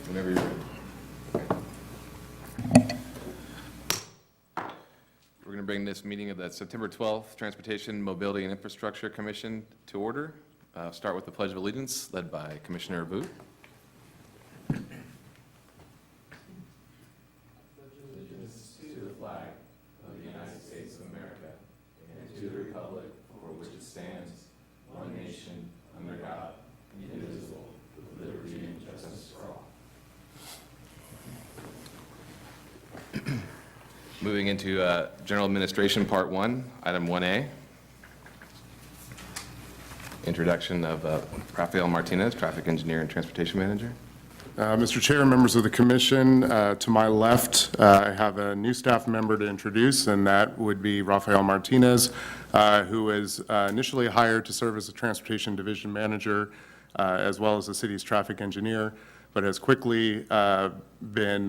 Whenever you're ready. We're going to bring this meeting of the September 12th Transportation, Mobility, and Infrastructure Commission to order. Start with the Pledge of Allegiance, led by Commissioner Boot. Allegiance to the flag of the United States of America and to the republic for which it stands, one nation, under God, indivisible, with liberty and justice for all. Moving into General Administration Part 1, Item 1A. Introduction of Rafael Martinez, Traffic Engineer and Transportation Manager. Mr. Chair, members of the Commission, to my left, I have a new staff member to introduce, and that would be Rafael Martinez, who was initially hired to serve as a Transportation Division Manager, as well as the city's traffic engineer, but has quickly been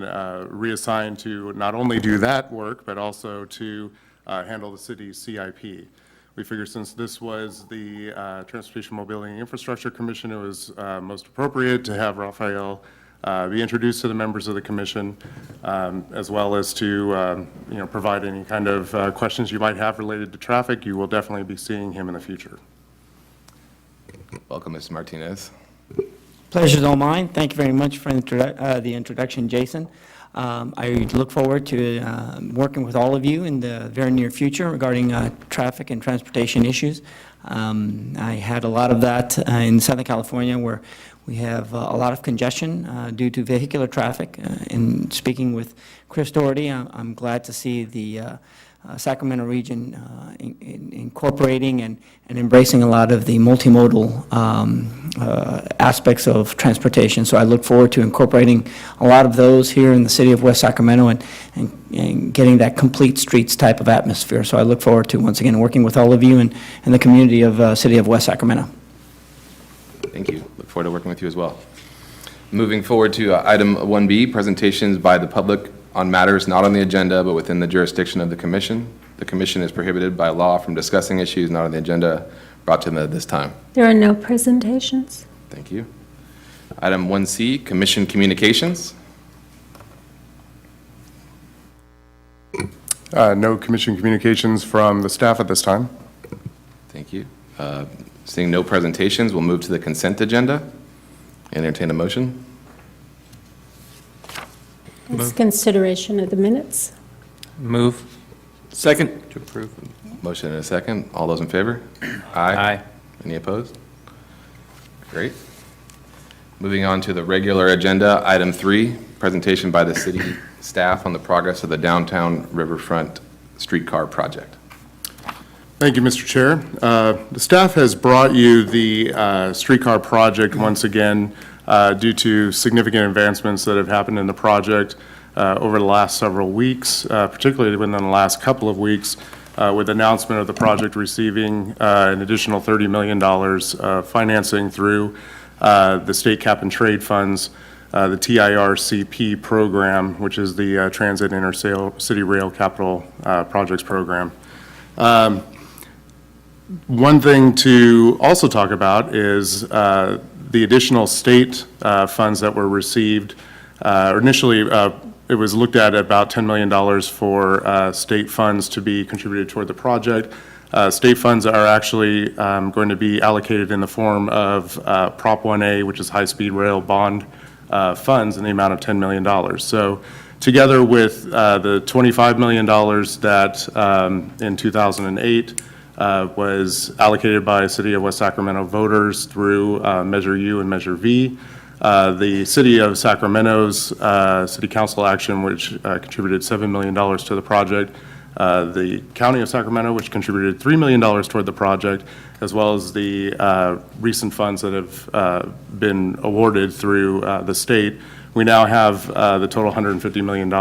reassigned to not only do that work, but also to handle the city's CIP. We figure since this was the Transportation, Mobility, and Infrastructure Commission, it was most appropriate to have Rafael be introduced to the members of the commission, as well as to provide any kind of questions you might have related to traffic. You will definitely be seeing him in the future. Welcome, Mr. Martinez. Pleasure's all mine. Thank you very much for the introduction, Jason. I look forward to working with all of you in the very near future regarding traffic and transportation issues. I had a lot of that in Southern California, where we have a lot of congestion due to vehicular traffic. In speaking with Chris Doherty, I'm glad to see the Sacramento region incorporating and embracing a lot of the multimodal aspects of transportation. So I look forward to incorporating a lot of those here in the city of West Sacramento and getting that complete streets type of atmosphere. So I look forward to, once again, working with all of you and the community of city of West Sacramento. Thank you. Look forward to working with you as well. Moving forward to item 1B, presentations by the public on matters not on the agenda but within the jurisdiction of the commission. The commission is prohibited by law from discussing issues not on the agenda brought to them at this time. There are no presentations. Thank you. Item 1C, commission communications. No commission communications from the staff at this time. Thank you. Seeing no presentations, we'll move to the consent agenda. Entertain a motion. It's consideration of the minutes. Move. Second. To approve. Motion and a second. All those in favor? Aye. Any opposed? Great. Moving on to the regular agenda, item 3, presentation by the city staff on the progress of the downtown riverfront streetcar project. Thank you, Mr. Chair. The staff has brought you the streetcar project once again due to significant advancements that have happened in the project over the last several weeks, particularly within the last couple of weeks, with the announcement of the project receiving an additional $30 million of financing through the state cap and trade funds, the TIRCP program, which is the Transit Intercity Rail Capital Projects Program. One thing to also talk about is the additional state funds that were received. Initially, it was looked at about $10 million for state funds to be contributed toward the project. State funds are actually going to be allocated in the form of Prop 1A, which is high-speed rail bond funds, in the amount of $10 million. So together with the $25 million that in 2008 was allocated by City of West Sacramento voters through Measure U and Measure V. The City of Sacramento's City Council action, which contributed $7 million to the project. The County of Sacramento, which contributed $3 million toward the project, as well as the recent funds that have been awarded through the state. We now have the total $150 million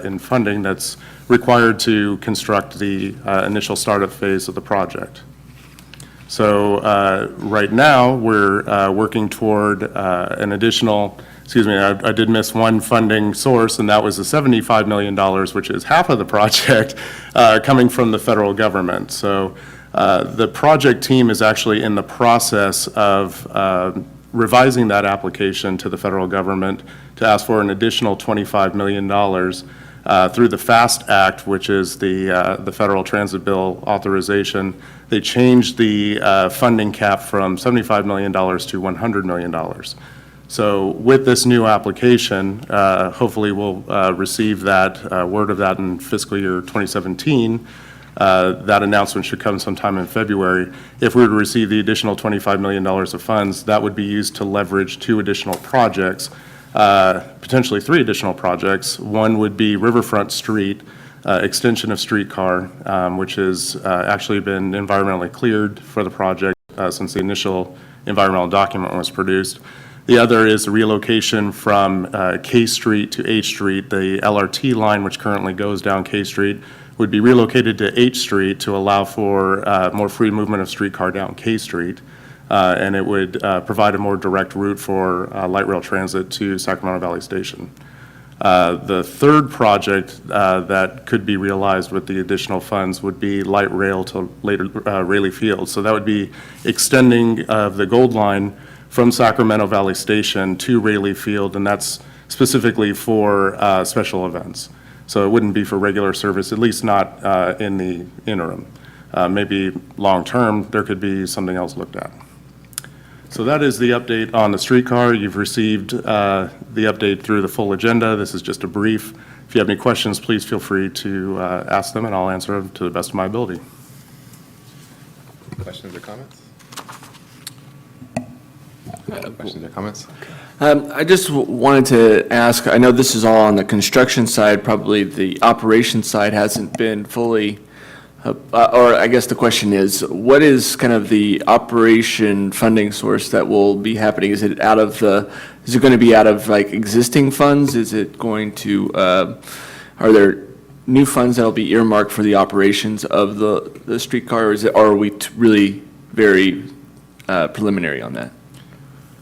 in funding that's required to construct the initial startup phase of the project. So right now, we're working toward an additional, I did miss one funding source, and that was the $75 million, which is half of the project, coming from the federal government. So the project team is actually in the process of revising that application to the federal government to ask for an additional $25 million through the FAST Act, which is the federal transit bill authorization. They changed the funding cap from $75 million to $100 million. So with this new application, hopefully we'll receive that, word of that in fiscal year 2017. That announcement should come sometime in February. If we were to receive the additional $25 million of funds, that would be used to leverage 2 additional projects, potentially 3 additional projects. One would be Riverfront Street, extension of streetcar, which has actually been environmentally cleared for the project since the initial environmental document was produced. The other is the relocation from K Street to H Street. The LRT line, which currently goes down K Street, would be relocated to H Street to allow for more free movement of streetcar down K Street. And it would provide a more direct route for light rail transit to Sacramento Valley Station. The third project that could be realized with the additional funds would be light rail to later Raleigh Field. So that would be extending of the Gold Line from Sacramento Valley Station to Raleigh Field, and that's specifically for special events. So it wouldn't be for regular service, at least not in the interim. Maybe long-term, there could be something else looked at. So that is the update on the streetcar. You've received the update through the full agenda. This is just a brief. If you have any questions, please feel free to ask them, and I'll answer them to the best of my ability. Questions or comments? Questions or comments? I just wanted to ask, I know this is all on the construction side, probably the operation side hasn't been fully, or I guess the question is, what is kind of the operation funding source that will be happening? Is it is it going to be out of like existing funds? Is it going to, are there new funds that will be earmarked for the operations of the streetcar, or are we really very preliminary on that?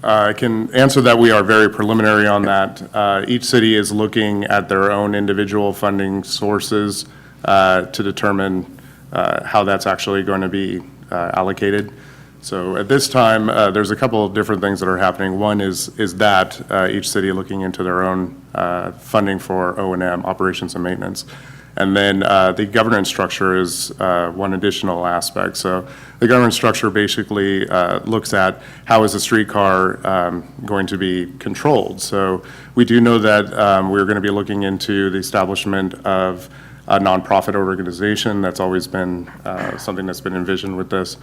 I can answer that. We are very preliminary on that. Each city is looking at their own individual funding sources to determine how that's actually going to be allocated. So at this time, there's a couple of different things that are happening. One is that each city looking into their own funding for O&M, operations and maintenance. And then the governance structure is one additional aspect. So the governance structure basically looks at how is the streetcar going to be controlled. So we do know that we're going to be looking into the establishment of a nonprofit organization. That's always been something that's been envisioned with this.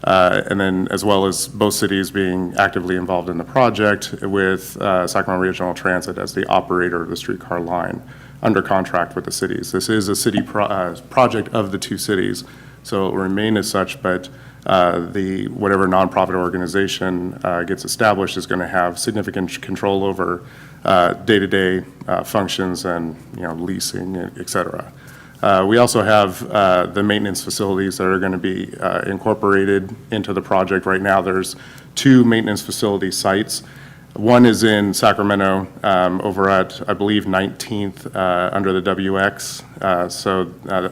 And then as well as both cities being actively involved in the project with Sacramento Regional Transit as the operator of the streetcar line, under contract with the cities. This is a city project of the 2 cities, so it will remain as such, but whatever nonprofit organization gets established is going to have significant control over day-to-day functions and leasing, et cetera. We also have the maintenance facilities that are going to be incorporated into the project. Right now, there's 2 maintenance facility sites. One is in Sacramento over at, I believe, 19th under the WX,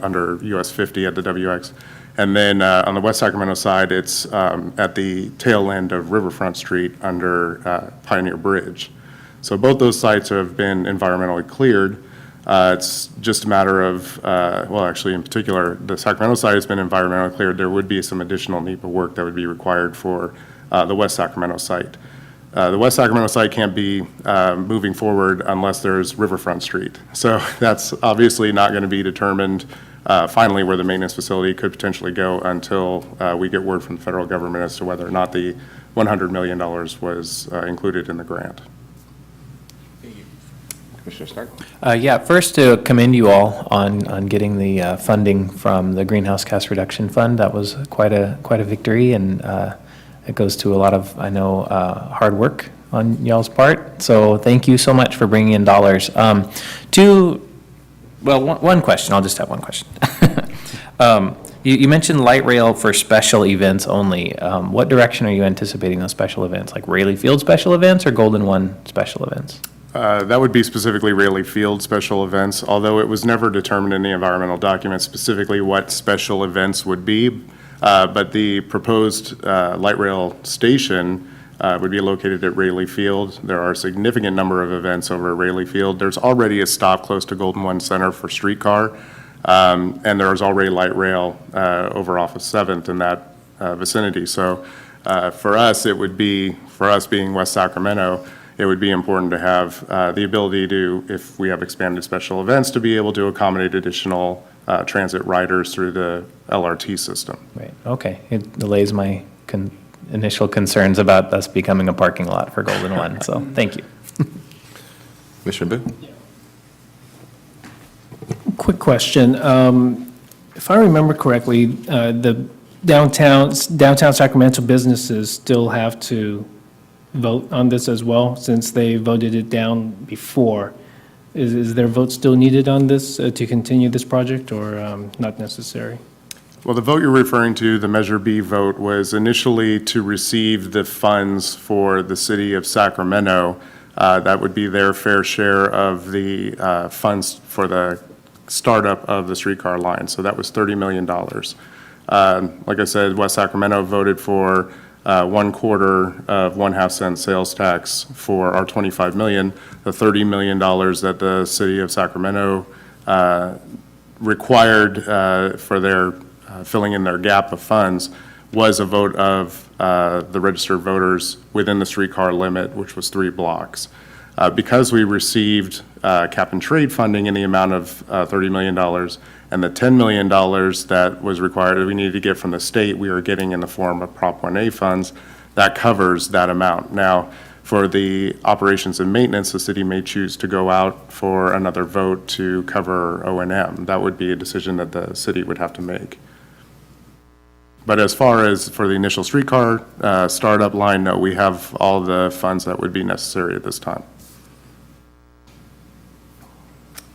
under US 50 at the WX. And then on the West Sacramento side, it's at the tail end of Riverfront Street under Pioneer Bridge. So both those sites have been environmentally cleared. It's just a matter of, well, actually, in particular, the Sacramento side has been environmentally cleared. There would be some additional NEPA work that would be required for the West Sacramento site. The West Sacramento site can't be moving forward unless there's Riverfront Street. So that's obviously not going to be determined finally where the maintenance facility could potentially go until we get word from the federal government as to whether or not the $100 million was included in the grant. Commissioner Stark? Yeah, first to commend you all on getting the funding from the Greenhouse Gas Reduction Fund. That was quite a victory, and it goes to a lot of, I know, hard work on y'all's part. So thank you so much for bringing in dollars. One question. I'll just have one question. You mentioned light rail for special events only. What direction are you anticipating those special events? Like Raleigh Field special events or Golden One special events? That would be specifically Raleigh Field special events, although it was never determined in the environmental document specifically what special events would be. But the proposed light rail station would be located at Rayleigh Field. There are a significant number of events over at Rayleigh Field. There's already a stop close to Golden One Center for streetcar, and there's already light rail over off of 7th in that vicinity. So for us, it would be, for us being West Sacramento, it would be important to have the ability to, if we have expanded special events, to be able to accommodate additional transit riders through the LRT system. Right, okay. It allays my initial concerns about us becoming a parking lot for Golden One, so thank you. Commissioner Boo? Quick question. If I remember correctly, the downtown Sacramento businesses still have to vote on this as well, since they voted it down before. Is their vote still needed on this to continue this project, or not necessary? Well, the vote you're referring to, the Measure B vote, was initially to receive the funds for the city of Sacramento. That would be their fair share of the funds for the startup of the streetcar line. So that was $30 million. Like I said, West Sacramento voted for 1/4 of 1/2 cent sales tax for our $25 million. The $30 million that the city of Sacramento required for their filling in their gap of funds was a vote of the registered voters within the streetcar limit, which was 3 blocks. Because we received cap and trade funding in the amount of $30 million, and the $10 million that was required, that we needed to get from the state, we are getting in the form of Prop 1A funds, that covers that amount. Now, for the operations and maintenance, the city may choose to go out for another vote to cover O&M. That would be a decision that the city would have to make. But as far as for the initial streetcar startup line, no, we have all the funds that would be necessary at this time.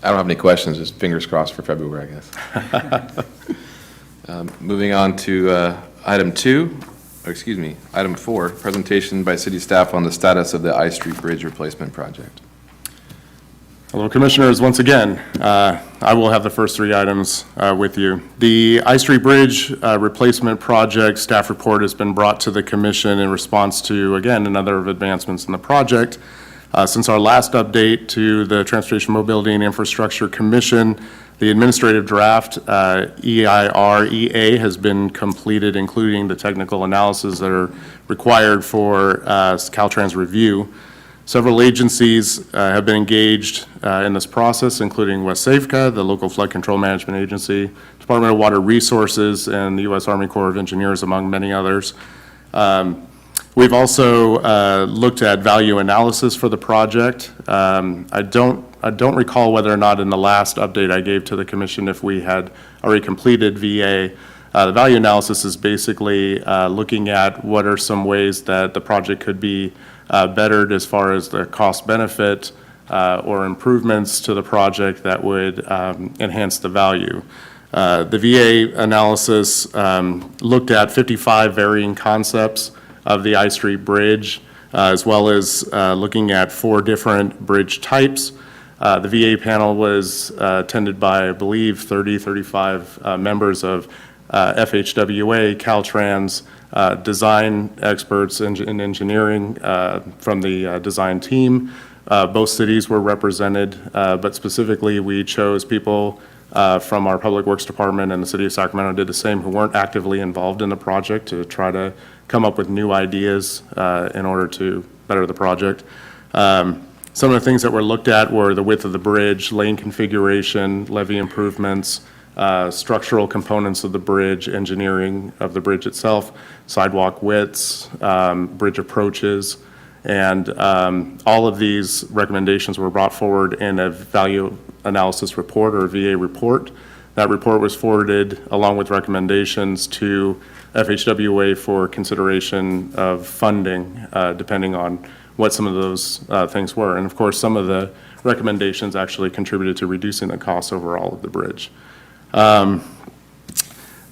I don't have any questions, just fingers crossed for February, I guess. Moving on to item 4, presentation by city staff on the status of the I Street Bridge replacement project. Hello, Commissioners. Once again, I will have the first 3 items with you. The I Street Bridge replacement project staff report has been brought to the Commission in response to, again, another of advancements in the project. Since our last update to the Transportation Mobility and Infrastructure Commission, the administrative draft EIR-EA has been completed, including the technical analysis that are required for Caltrans review. Several agencies have been engaged in this process, including West Safeco, the local flood control management agency, Department of Water Resources, and the U.S. Army Corps of Engineers, among many others. We've also looked at value analysis for the project. I don't recall whether or not in the last update I gave to the Commission if we had already completed VA. The value analysis is basically looking at what are some ways that the project could be bettered as far as the cost benefit or improvements to the project that would enhance the value. The VA analysis looked at 55 varying concepts of the I Street Bridge, as well as looking at 4 different bridge types. The VA panel was attended by, I believe, 35 members of FHWA, Caltrans, design experts in engineering from the design team. Both cities were represented, but specifically we chose people from our Public Works Department, and the City of Sacramento did the same, who weren't actively involved in the project, to try to come up with new ideas in order to better the project. Some of the things that were looked at were the width of the bridge, lane configuration, levee improvements, structural components of the bridge, engineering of the bridge itself, sidewalk widths, bridge approaches, and all of these recommendations were brought forward in a value analysis report, or a VA report. That report was forwarded along with recommendations to FHWA for consideration of funding, depending on what some of those things were. And of course, some of the recommendations actually contributed to reducing the costs overall of the bridge.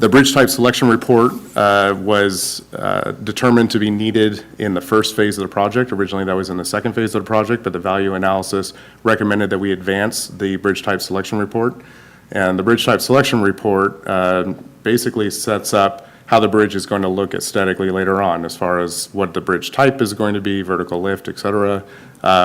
The bridge type selection report was determined to be needed in the first phase of the project. Originally, that was in the second phase of the project, but the value analysis recommended that we advance the bridge type selection report. And the bridge type selection report basically sets up how the bridge is going to look aesthetically later on, as far as what the bridge type is going to be, vertical lift, et cetera,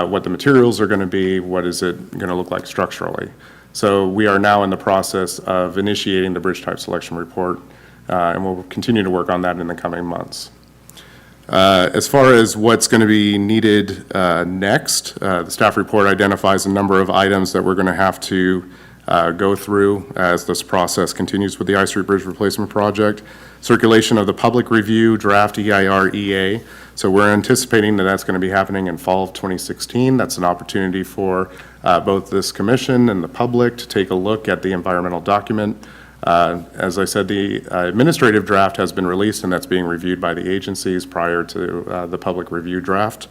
what the materials are going to be, what is it going to look like structurally. So we are now in the process of initiating the bridge type selection report, and we'll continue to work on that in the coming months. As far as what's going to be needed next, the staff report identifies a number of items that we're going to have to go through as this process continues with the I Street Bridge Replacement Project. Circulation of the public review draft EIR EA. So we're anticipating that that's going to be happening in fall of 2016. That's an opportunity for both this commission and the public to take a look at the environmental document. As I said, the administrative draft has been released, and that's being reviewed by the agencies prior to the public review draft.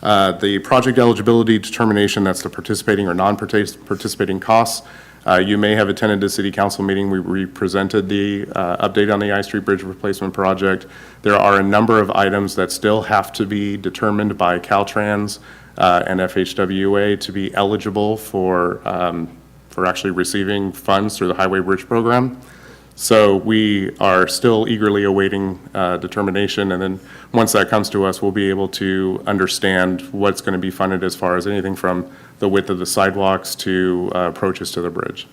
The project eligibility determination, that's the participating or non-participating costs. You may have attended the city council meeting. We presented the update on the I Street Bridge Replacement Project. There are a number of items that still have to be determined by Caltrans and FHWA to be eligible for actually receiving funds through the Highway Bridge Program. So we are still eagerly awaiting determination, and then once that comes to us, we'll be able to understand what's going to be funded as far as anything from the width of the sidewalks to approaches to the bridge.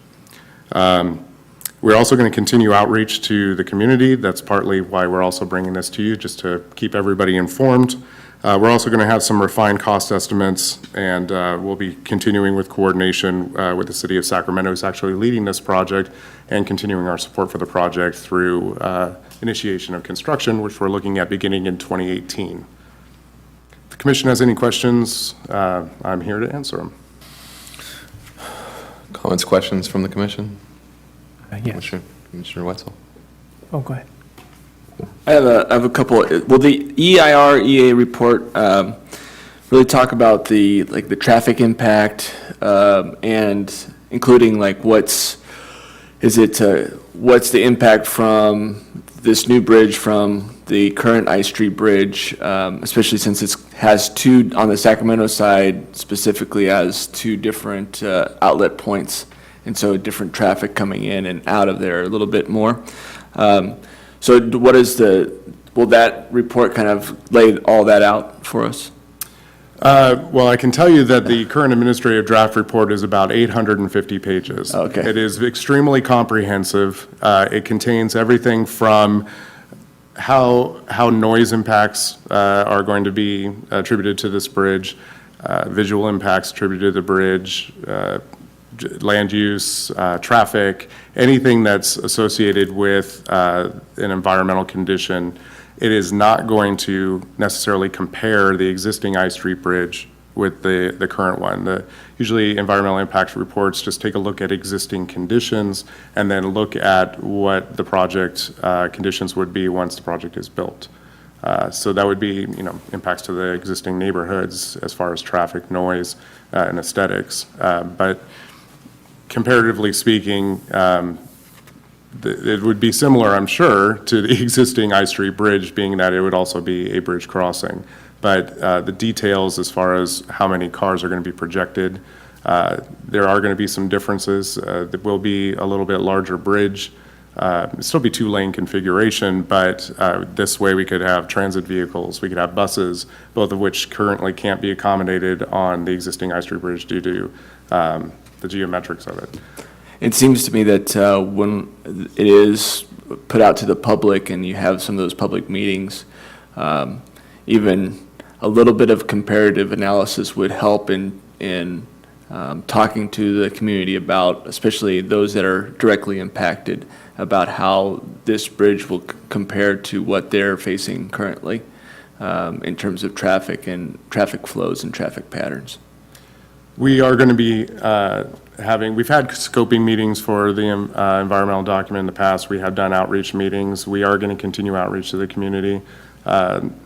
We're also going to continue outreach to the community. That's partly why we're also bringing this to you, just to keep everybody informed. We're also going to have some refined cost estimates, and we'll be continuing with coordination with the city of Sacramento, who's actually leading this project, and continuing our support for the project through initiation of construction, which we're looking at beginning in 2018. If the commission has any questions, I'm here to answer them. Comments, questions from the commission? Yes. Commissioner Wetzel? Oh, go ahead. I have a couple. Will the EIR EA report really talk about the traffic impact and including what's the impact from this new bridge from the current I Street Bridge, especially since it has two on the Sacramento side specifically has two different outlet points, and so different traffic coming in and out of there a little bit more. So will that report kind of lay all that out for us? Well, I can tell you that the current administrative draft report is about 850 pages. Okay. It is extremely comprehensive. It contains everything from how noise impacts are going to be attributed to this bridge, visual impacts attributed to the bridge, land use, traffic, anything that's associated with an environmental condition. It is not going to necessarily compare the existing I Street Bridge with the current one. Usually environmental impact reports just take a look at existing conditions and then look at what the project conditions would be once the project is built. So that would be, impacts to the existing neighborhoods as far as traffic, noise, and aesthetics. But comparatively speaking, it would be similar, I'm sure, to the existing I Street Bridge, being that it would also be a bridge crossing. But the details as far as how many cars are going to be projected, there are going to be some differences. There will be a little bit larger bridge. It'll still be two-lane configuration, but this way we could have transit vehicles, we could have buses, both of which currently can't be accommodated on the existing I Street Bridge due to the geometrics of it. It seems to me that when it is put out to the public and you have some of those public meetings, even a little bit of comparative analysis would help in talking to the community about, especially those that are directly impacted, about how this bridge will compare to what they're facing currently in terms of traffic and traffic flows and traffic patterns. We are going to be we've had scoping meetings for the environmental document in the past. We have done outreach meetings. We are going to continue outreach to the community.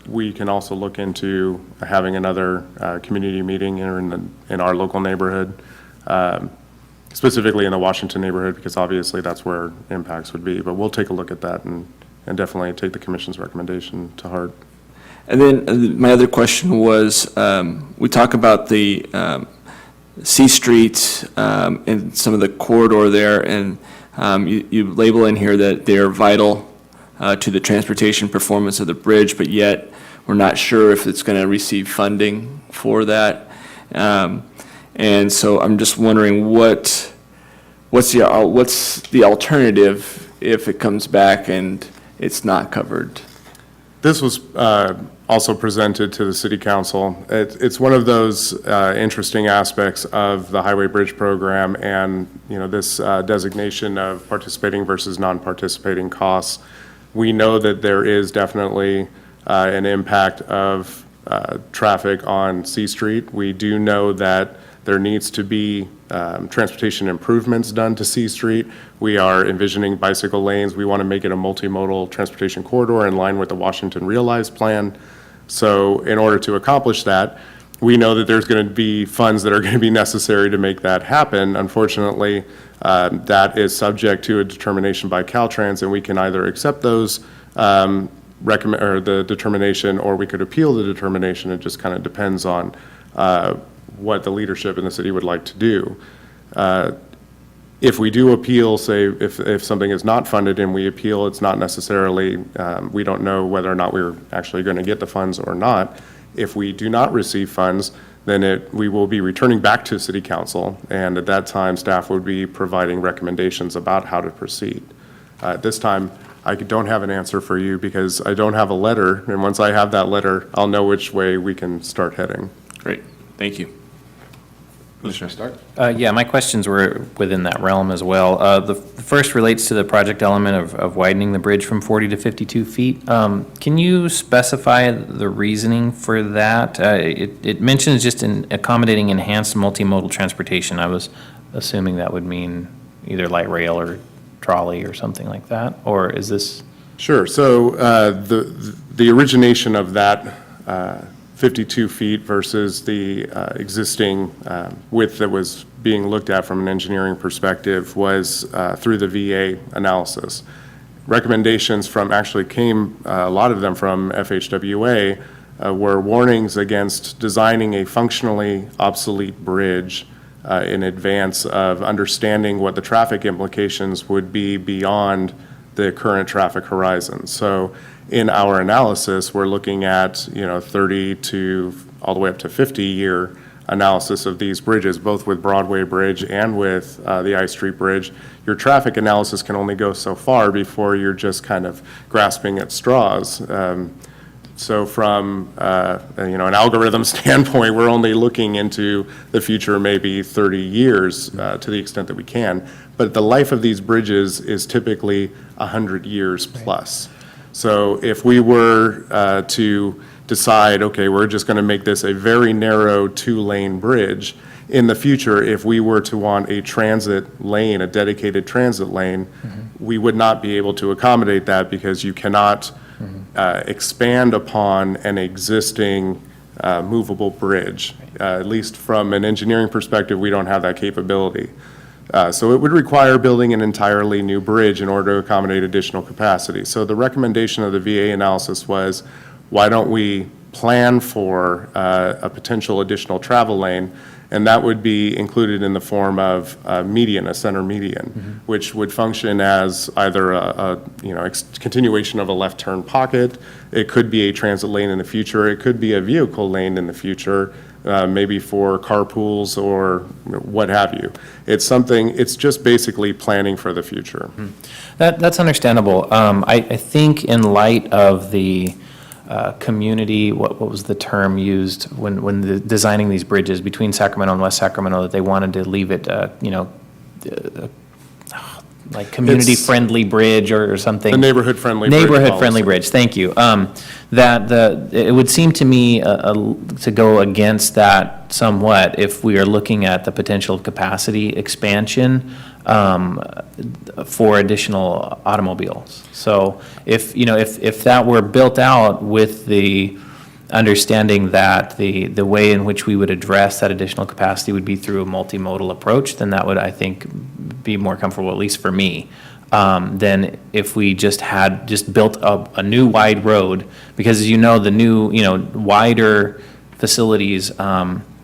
We can also look into having another community meeting here in our local neighborhood, specifically in the Washington neighborhood, because obviously that's where impacts would be. But we'll take a look at that and definitely take the commission's recommendation to heart. And then my other question was, we talk about the C Street and some of the corridor there, and you label in here that they're vital to the transportation performance of the bridge, but yet we're not sure if it's going to receive funding for that. And so I'm just wondering what's the alternative if it comes back and it's not covered? This was also presented to the city council. It's one of those interesting aspects of the Highway Bridge Program and, this designation of participating versus non-participating costs. We know that there is definitely an impact of traffic on C Street. We do know that there needs to be transportation improvements done to C Street. We are envisioning bicycle lanes. We want to make it a multimodal transportation corridor in line with the Washington Realize Plan. So in order to accomplish that, we know that there's going to be funds that are going to be necessary to make that happen. Unfortunately, that is subject to a determination by Caltrans, and we can either accept those the determination, or we could appeal the determination. It just kind of depends on what the leadership in the city would like to do. If we do appeal, say, if something is not funded and we appeal, it's not necessarily, we don't know whether or not we're actually going to get the funds or not. If we do not receive funds, then we will be returning back to City Council, and at that time, staff would be providing recommendations about how to proceed. At this time, I don't have an answer for you because I don't have a letter, and once I have that letter, I'll know which way we can start heading. Great, thank you. Commissioner Stark? Yeah, my questions were within that realm as well. The first relates to the project element of widening the bridge from 40 to 52 feet. Can you specify the reasoning for that? It mentions just in accommodating enhanced multimodal transportation. I was assuming that would mean either light rail or trolley or something like that, or is this? Sure. So the origination of that 52 feet versus the existing width that was being looked at from an engineering perspective was through the VA analysis. Recommendations came, a lot of them from FHWA, were warnings against designing a functionally obsolete bridge in advance of understanding what the traffic implications would be beyond the current traffic horizon. So in our analysis, we're looking at 30 to all the way up to 50-year analysis of these bridges, both with Broadway Bridge and with the I Street Bridge. Your traffic analysis can only go so far before you're just kind of grasping at straws. So from an algorithm standpoint, we're only looking into the future maybe 30 years to the extent that we can. But the life of these bridges is typically 100 years plus. So if we were to decide, okay, we're just going to make this a very narrow 2-lane bridge, in the future, if we were to want a transit lane, a dedicated transit lane, we would not be able to accommodate that because you cannot expand upon an existing movable bridge. At least from an engineering perspective, we don't have that capability. So it would require building an entirely new bridge in order to accommodate additional capacity. So the recommendation of the VA analysis was, why don't we plan for a potential additional travel lane? And that would be included in the form of a median, a center median, which would function as either a continuation of a left turn pocket. It could be a transit lane in the future. It could be a vehicle lane in the future, maybe for carpools or what have you. It's just basically planning for the future. That's understandable. I think in light of the community, what was the term used when designing these bridges between Sacramento and West Sacramento, that they wanted to leave it, like community-friendly bridge or something. The neighborhood-friendly bridge. Neighborhood-friendly bridge, thank you. It would seem to me to go against that somewhat if we are looking at the potential capacity expansion for additional automobiles. So if that were built out with the understanding that the way in which we would address that additional capacity would be through a multimodal approach, then that would, I think, be more comfortable, at least for me, than if we just built a new wide road, because as you know, the new, wider facilities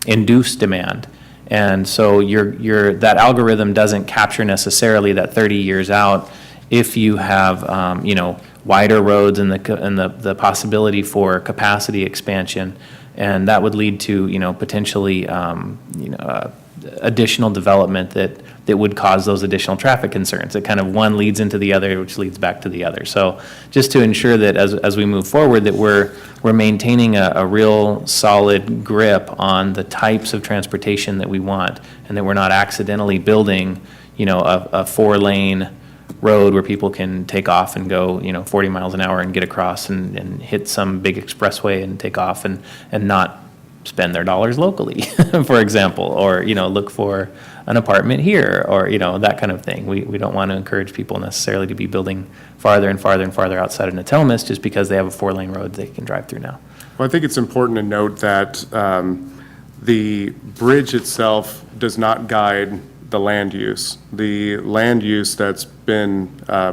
induce demand. And so that algorithm doesn't capture necessarily that 30 years out if you have, wider roads and the possibility for capacity expansion. And that would lead to, potentially, additional development that would cause those additional traffic concerns. It kind of one leads into the other, which leads back to the other. So just to ensure that as we move forward, that we're maintaining a real solid grip on the types of transportation that we want, and that we're not accidentally building, a 4-lane road where people can take off and go, 40 miles an hour and get across and hit some big expressway and take off and not spend their dollars locally, for example, or, look for an apartment here, or, that kind of thing. We don't want to encourage people necessarily to be building farther and farther and farther outside of Natelmas just because they have a 4-lane road they can drive through now. Well, I think it's important to note that the bridge itself does not guide the land use. The land use that's been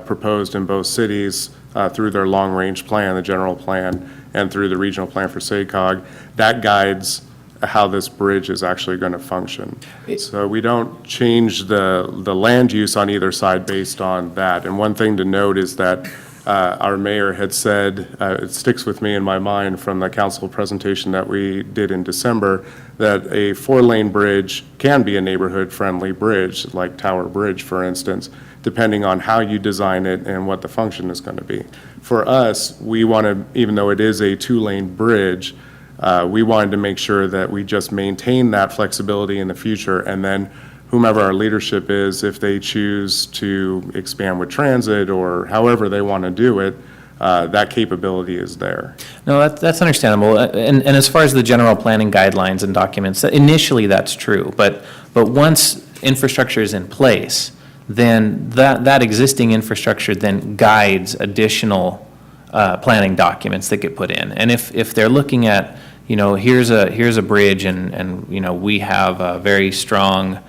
proposed in both cities through their long-range plan, the general plan, and through the regional plan for SACOG, that guides how this bridge is actually going to function. So we don't change the land use on either side based on that. And one thing to note is that our mayor had said, it sticks with me in my mind from the council presentation that we did in December, that a 4-lane bridge can be a neighborhood-friendly bridge, like Tower Bridge, for instance, depending on how you design it and what the function is going to be. For us, we want to, even though it is a 2-lane bridge, we wanted to make sure that we just maintain that flexibility in the future, and then whomever our leadership is, if they choose to expand with transit or however they want to do it, that capability is there. No, that's understandable. And as far as the general planning guidelines and documents, initially that's true. But once infrastructure is in place, then that existing infrastructure then guides additional planning documents that get put in. And if they're looking at, here's a bridge and we have a very strong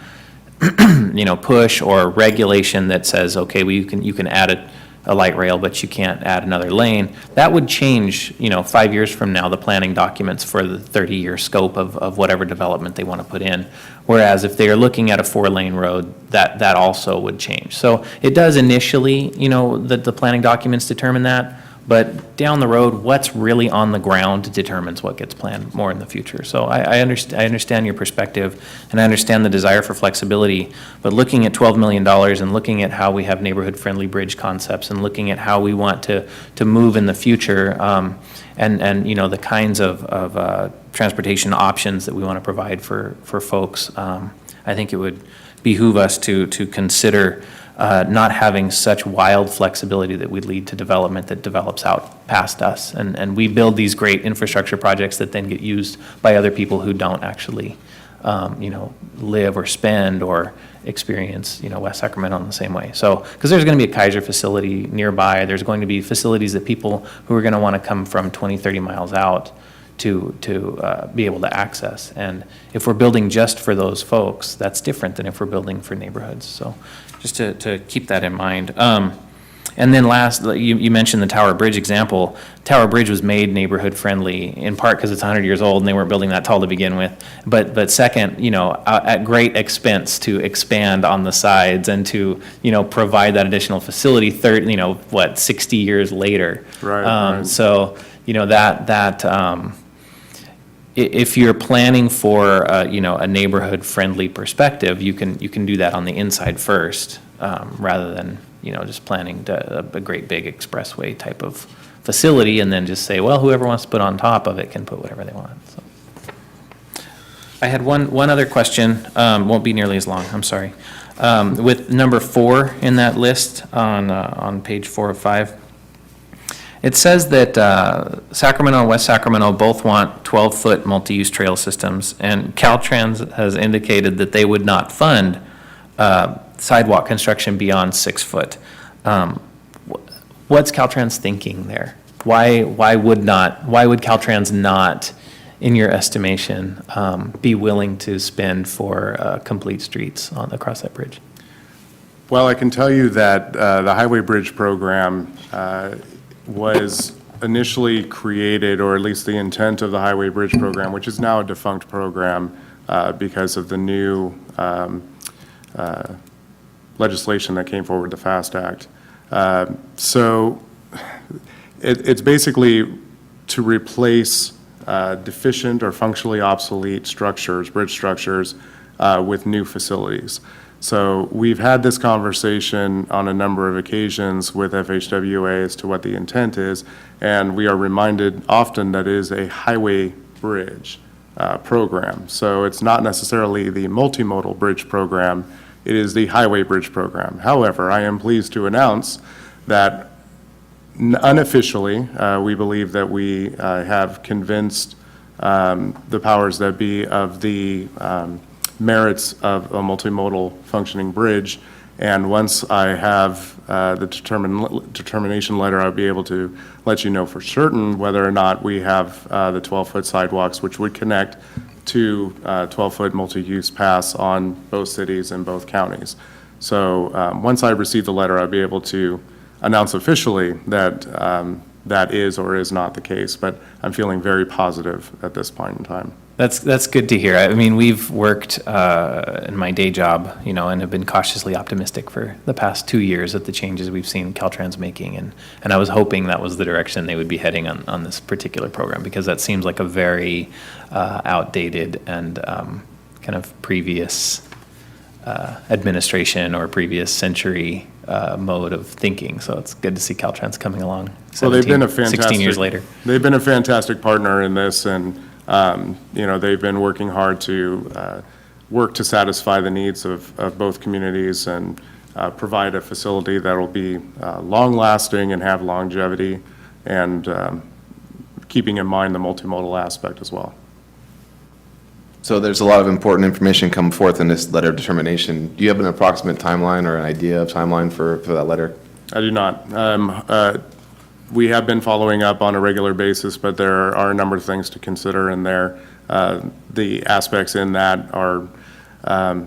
push or regulation that says, okay, well, you can add a light rail, but you can't add another lane, that would change, 5 years from now, the planning documents for the 30-year scope of whatever development they want to put in. Whereas if they are looking at a 4-lane road, that also would change. So it does initially, the planning documents determine that, but down the road, what's really on the ground determines what gets planned more in the future. So I understand your perspective, and I understand the desire for flexibility, but looking at $12 million and looking at how we have neighborhood-friendly bridge concepts and looking at how we want to move in the future, and the kinds of transportation options that we want to provide for folks, I think it would behoove us to consider not having such wild flexibility that would lead to development that develops out past us. And we build these great infrastructure projects that then get used by other people who don't actually, live or spend or experience, West Sacramento in the same way. So, because there's going to be a Kaiser facility nearby, there's going to be facilities that people who are going to want to come from 20, 30 miles out to be able to access. And if we're building just for those folks, that's different than if we're building for neighborhoods. So just to keep that in mind. And then last, you mentioned the Tower Bridge example. Tower Bridge was made neighborhood friendly in part because it's 100 years old and they weren't building that tall to begin with. But second, at great expense to expand on the sides and to, provide that additional facility 60 years later. Right. So, if you're planning for, a neighborhood-friendly perspective, you can do that on the inside first, rather than, just planning a great big expressway type of facility and then just say, well, whoever wants to put on top of it can put whatever they want. So, I had one other question, won't be nearly as long, I'm sorry. With number 4 in that list on page 4 of 5, it says that Sacramento and West Sacramento both want 12-foot multi-use trail systems, and Caltrans has indicated that they would not fund sidewalk construction beyond 6 foot. What's Caltrans thinking there? Why would Caltrans not, in your estimation, be willing to spend for complete streets across that bridge? Well, I can tell you that the Highway Bridge Program was initially created, or at least the intent of the Highway Bridge Program, which is now a defunct program because of the new legislation that came forward, the FAST Act. So It's basically to replace deficient or functionally obsolete structures, bridge structures, with new facilities. So we've had this conversation on a number of occasions with FHWA as to what the intent is, and we are reminded often that it is a highway bridge program. So it's not necessarily the multimodal bridge program, it is the highway bridge program. However, I am pleased to announce that unofficially, we believe that we have convinced the powers that be of the merits of a multimodal functioning bridge. And once I have the determination letter, I'll be able to let you know for certain whether or not we have the 12-foot sidewalks, which would connect to 12-foot multi-use paths on both cities and both counties. So once I receive the letter, I'll be able to announce officially that that is or is not the case. But I'm feeling very positive at this point in time. That's good to hear. I mean, we've worked in my day job, and have been cautiously optimistic for the past 2 years at the changes we've seen Caltrans making, and I was hoping that was the direction they would be heading on this particular program, because that seems like a very outdated and kind of previous administration or previous century mode of thinking. So it's good to see Caltrans coming along. Well, they've been a fantastic 16 years later. They've been a fantastic partner in this, and they've been working hard to work to satisfy the needs of both communities and provide a facility that will be long-lasting and have longevity, and keeping in mind the multimodal aspect as well. So there's a lot of important information come forth in this letter of determination. Do you have an approximate timeline or an idea of timeline for that letter? I do not. We have been following up on a regular basis, but there are a number of things to consider in there. The aspects in that are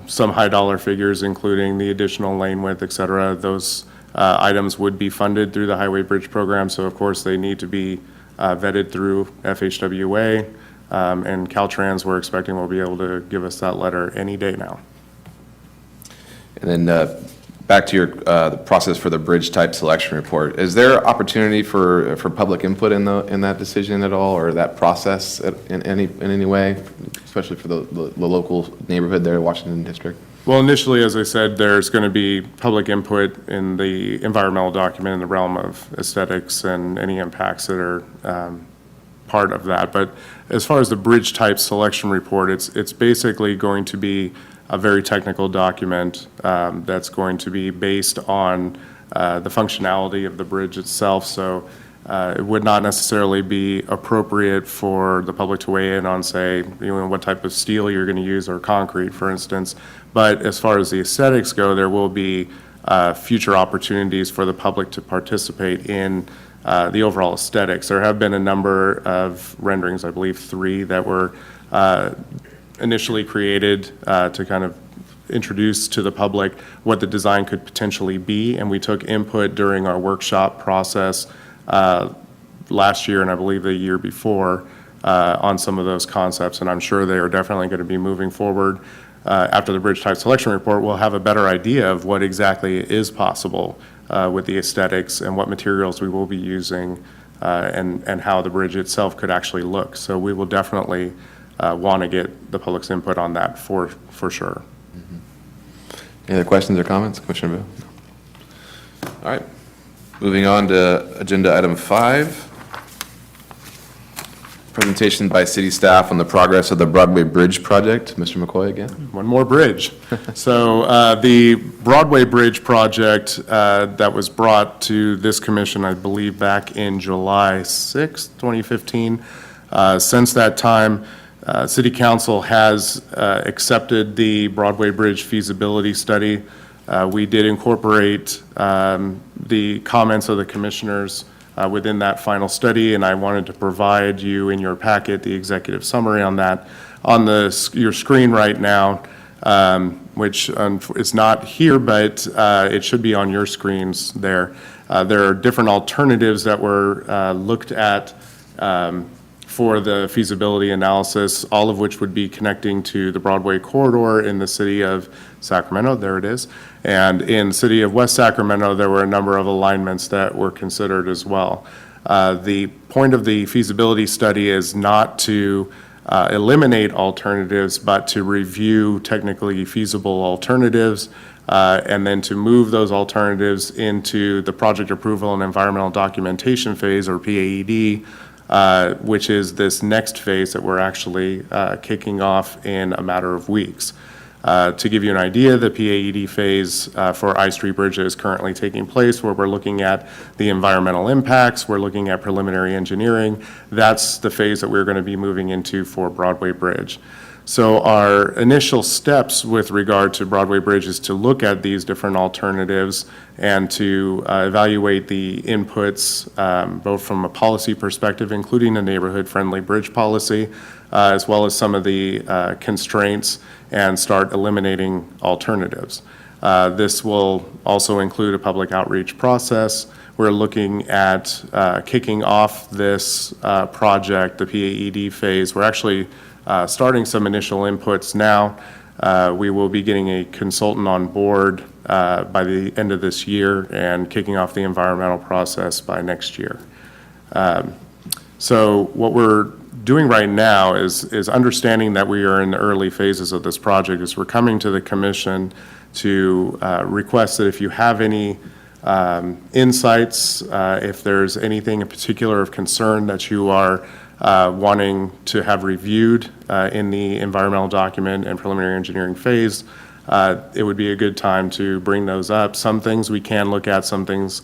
some high dollar figures, including the additional lane width, et cetera. Those items would be funded through the Highway Bridge Program, so of course they need to be vetted through FHWA, and Caltrans, we're expecting, will be able to give us that letter any day now. And then back to your the process for the bridge type selection report. Is there opportunity for public input in that decision at all, or that process in any way, especially for the local neighborhood there, Washington District? Well, initially, as I said, there's going to be public input in the environmental document in the realm of aesthetics and any impacts that are part of that. But as far as the bridge type selection report, it's basically going to be a very technical document that's going to be based on the functionality of the bridge itself. So it would not necessarily be appropriate for the public to weigh in on, say, what type of steel you're going to use, or concrete, for instance. But as far as the aesthetics go, there will be future opportunities for the public to participate in the overall aesthetics. There have been a number of renderings, I believe 3, that were initially created to kind of introduce to the public what the design could potentially be, and we took input during our workshop process last year and I believe the year before on some of those concepts, and I'm sure they are definitely going to be moving forward. After the bridge type selection report, we'll have a better idea of what exactly is possible with the aesthetics and what materials we will be using and how the bridge itself could actually look. So we will definitely want to get the public's input on that for sure. Any other questions or comments, Commissioner Bill? All right. Moving on to agenda item 5. Presentation by city staff on the progress of the Broadway Bridge project. Mr. McCoy again. One more bridge. So the Broadway Bridge project that was brought to this commission, I believe, back in July 6, 2015. Since that time, City Council has accepted the Broadway Bridge feasibility study. We did incorporate the comments of the commissioners within that final study, and I wanted to provide you in your packet the executive summary on that. On your screen right now, which is not here, but it should be on your screens there. There are different alternatives that were looked at for the feasibility analysis, all of which would be connecting to the Broadway corridor in the city of Sacramento. There it is. And in the city of West Sacramento, there were a number of alignments that were considered as well. The point of the feasibility study is not to eliminate alternatives, but to review technically feasible alternatives, and then to move those alternatives into the project approval and environmental documentation phase, or PAED, which is this next phase that we're actually kicking off in a matter of weeks. To give you an idea, the PAED phase for I Street Bridge is currently taking place, where we're looking at the environmental impacts, we're looking at preliminary engineering. That's the phase that we're going to be moving into for Broadway Bridge. So our initial steps with regard to Broadway Bridge is to look at these different alternatives and to evaluate the inputs, both from a policy perspective, including a neighborhood-friendly bridge policy, as well as some of the constraints, and start eliminating alternatives. This will also include a public outreach process. We're looking at kicking off this project, the PAED phase. We're actually starting some initial inputs now. We will be getting a consultant on board by the end of this year and kicking off the environmental process by next year. So what we're doing right now is understanding that we are in the early phases of this project, is we're coming to the commission to request that if you have any insights, if there's anything in particular of concern that you are wanting to have reviewed in the environmental document and preliminary engineering phase, it would be a good time to bring those up. Some things we can look at, some things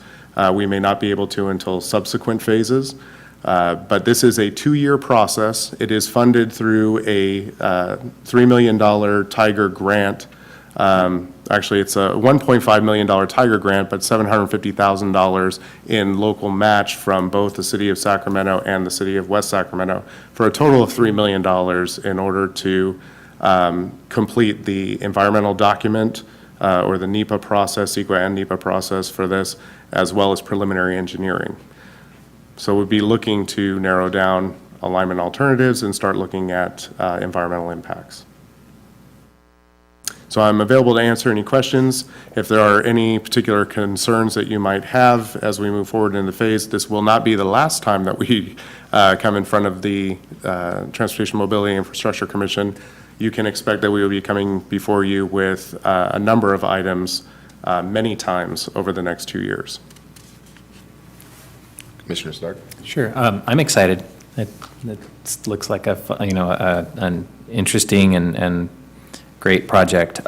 we may not be able to until subsequent phases. But this is a 2-year process. It is funded through a $3 million Tiger grant. Actually, it's a $1.5 million Tiger grant, but $750,000 in local match from both the City of Sacramento and the City of West Sacramento, for a total of $3 million in order to complete the environmental document, or the NEPA process, CEQA and NEPA process for this, as well as preliminary engineering. So we'll be looking to narrow down alignment alternatives and start looking at environmental impacts. So I'm available to answer any questions. If there are any particular concerns that you might have as we move forward in the phase, this will not be the last time that we come in front of the Transportation Mobility and Infrastructure Commission. You can expect that we will be coming before you with a number of items many times over the next 2 years. Commissioner Stark? Sure, I'm excited. It looks like an interesting and great project.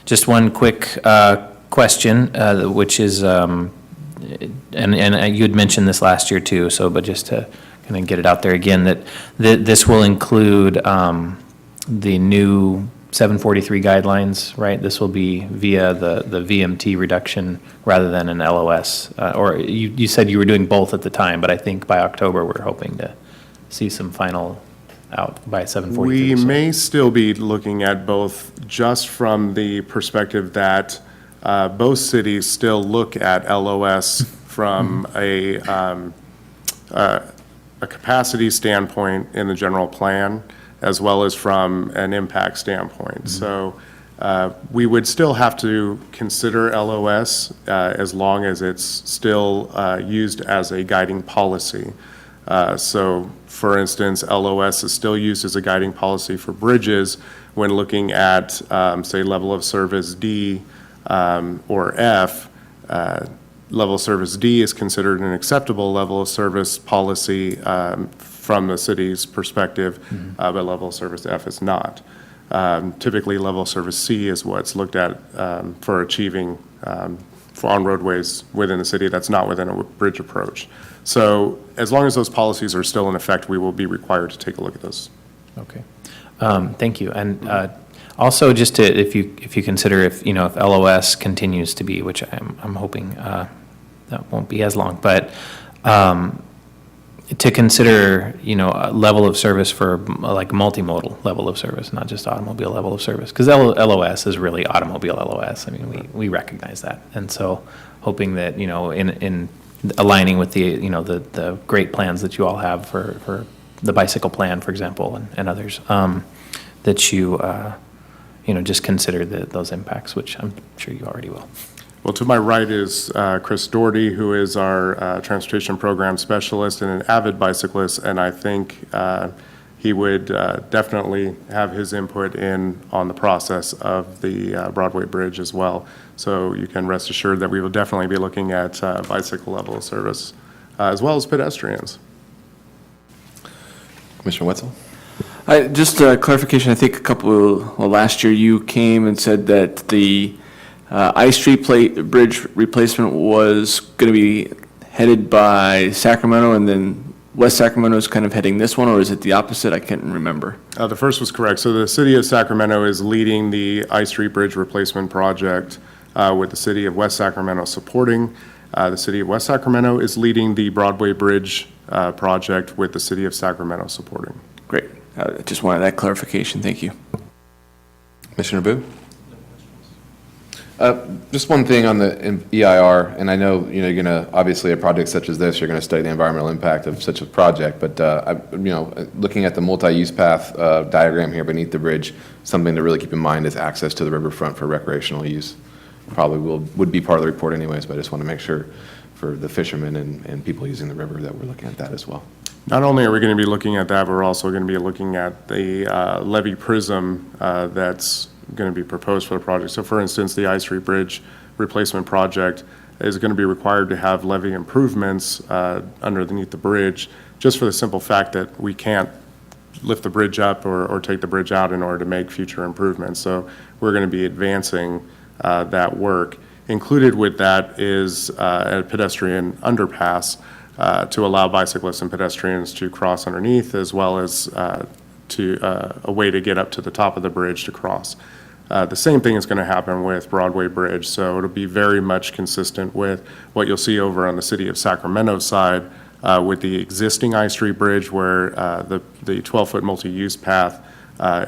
Just one quick question, which is, and you had mentioned this last year too, but just to kind of get it out there again, that this will include the new 743 guidelines, right? This will be via the VMT reduction rather than an LOS. Or you said you were doing both at the time, but I think by October we're hoping to see some final out by 743. We may still be looking at both, just from the perspective that both cities still look at LOS from a capacity standpoint in the general plan, as well as from an impact standpoint. So we would still have to consider LOS as long as it's still used as a guiding policy. So for instance, LOS is still used as a guiding policy for bridges when looking at, say, level of service D or F. Level of service D is considered an acceptable level of service policy from the city's perspective, but level of service F is not. Typically, level of service C is what's looked at for achieving for on roadways within the city that's not within a bridge approach. So as long as those policies are still in effect, we will be required to take a look at those. Okay, thank you. And also, just to, if you consider if LOS continues to be, which I'm hoping that won't be as long, but to consider, a level of service for like multimodal level of service, not just automobile level of service, because LOS is really automobile LOS. I mean, we recognize that, and so hoping that in aligning with the great plans that you all have for the bicycle plan, for example, and others, that you just consider those impacts, which I'm sure you already will. Well, to my right is Chris Doherty, who is our transportation program specialist and an avid bicyclist, and I think he would definitely have his input in on the process of the Broadway Bridge as well. So you can rest assured that we will definitely be looking at bicycle level of service as well as pedestrians. Commissioner Wetzel? Just a clarification, I think last year you came and said that the I-Street Bridge replacement was going to be headed by Sacramento, and then West Sacramento is kind of heading this one, or is it the opposite? I can't remember. The first was correct. So the city of Sacramento is leading the I-Street Bridge replacement project with the city of West Sacramento supporting. The city of West Sacramento is leading the Broadway Bridge project with the city of Sacramento supporting. Great. I just wanted that clarification. Thank you. Commissioner Boo? Just one thing on the EIR, and I know, you're going to, obviously, a project such as this, you're going to study the environmental impact of such a project, but, looking at the multi-use path diagram here beneath the bridge, something to really keep in mind is access to the riverfront for recreational use. Probably would be part of the report anyways, but I just want to make sure for the fishermen and people using the river that we're looking at that as well. Not only are we going to be looking at that, but we're also going to be looking at the levee prism that's going to be proposed for the project. So for instance, the I-Street Bridge replacement project is going to be required to have levee improvements underneath the bridge, just for the simple fact that we can't lift the bridge up or take the bridge out in order to make future improvements. So we're going to be advancing that work. Included with that is a pedestrian underpass to allow bicyclists and pedestrians to cross underneath, as well as a way to get up to the top of the bridge to cross. The same thing is going to happen with Broadway Bridge, so it'll be very much consistent with what you'll see over on the city of Sacramento side with the existing I-Street Bridge, where the 12-foot multi-use path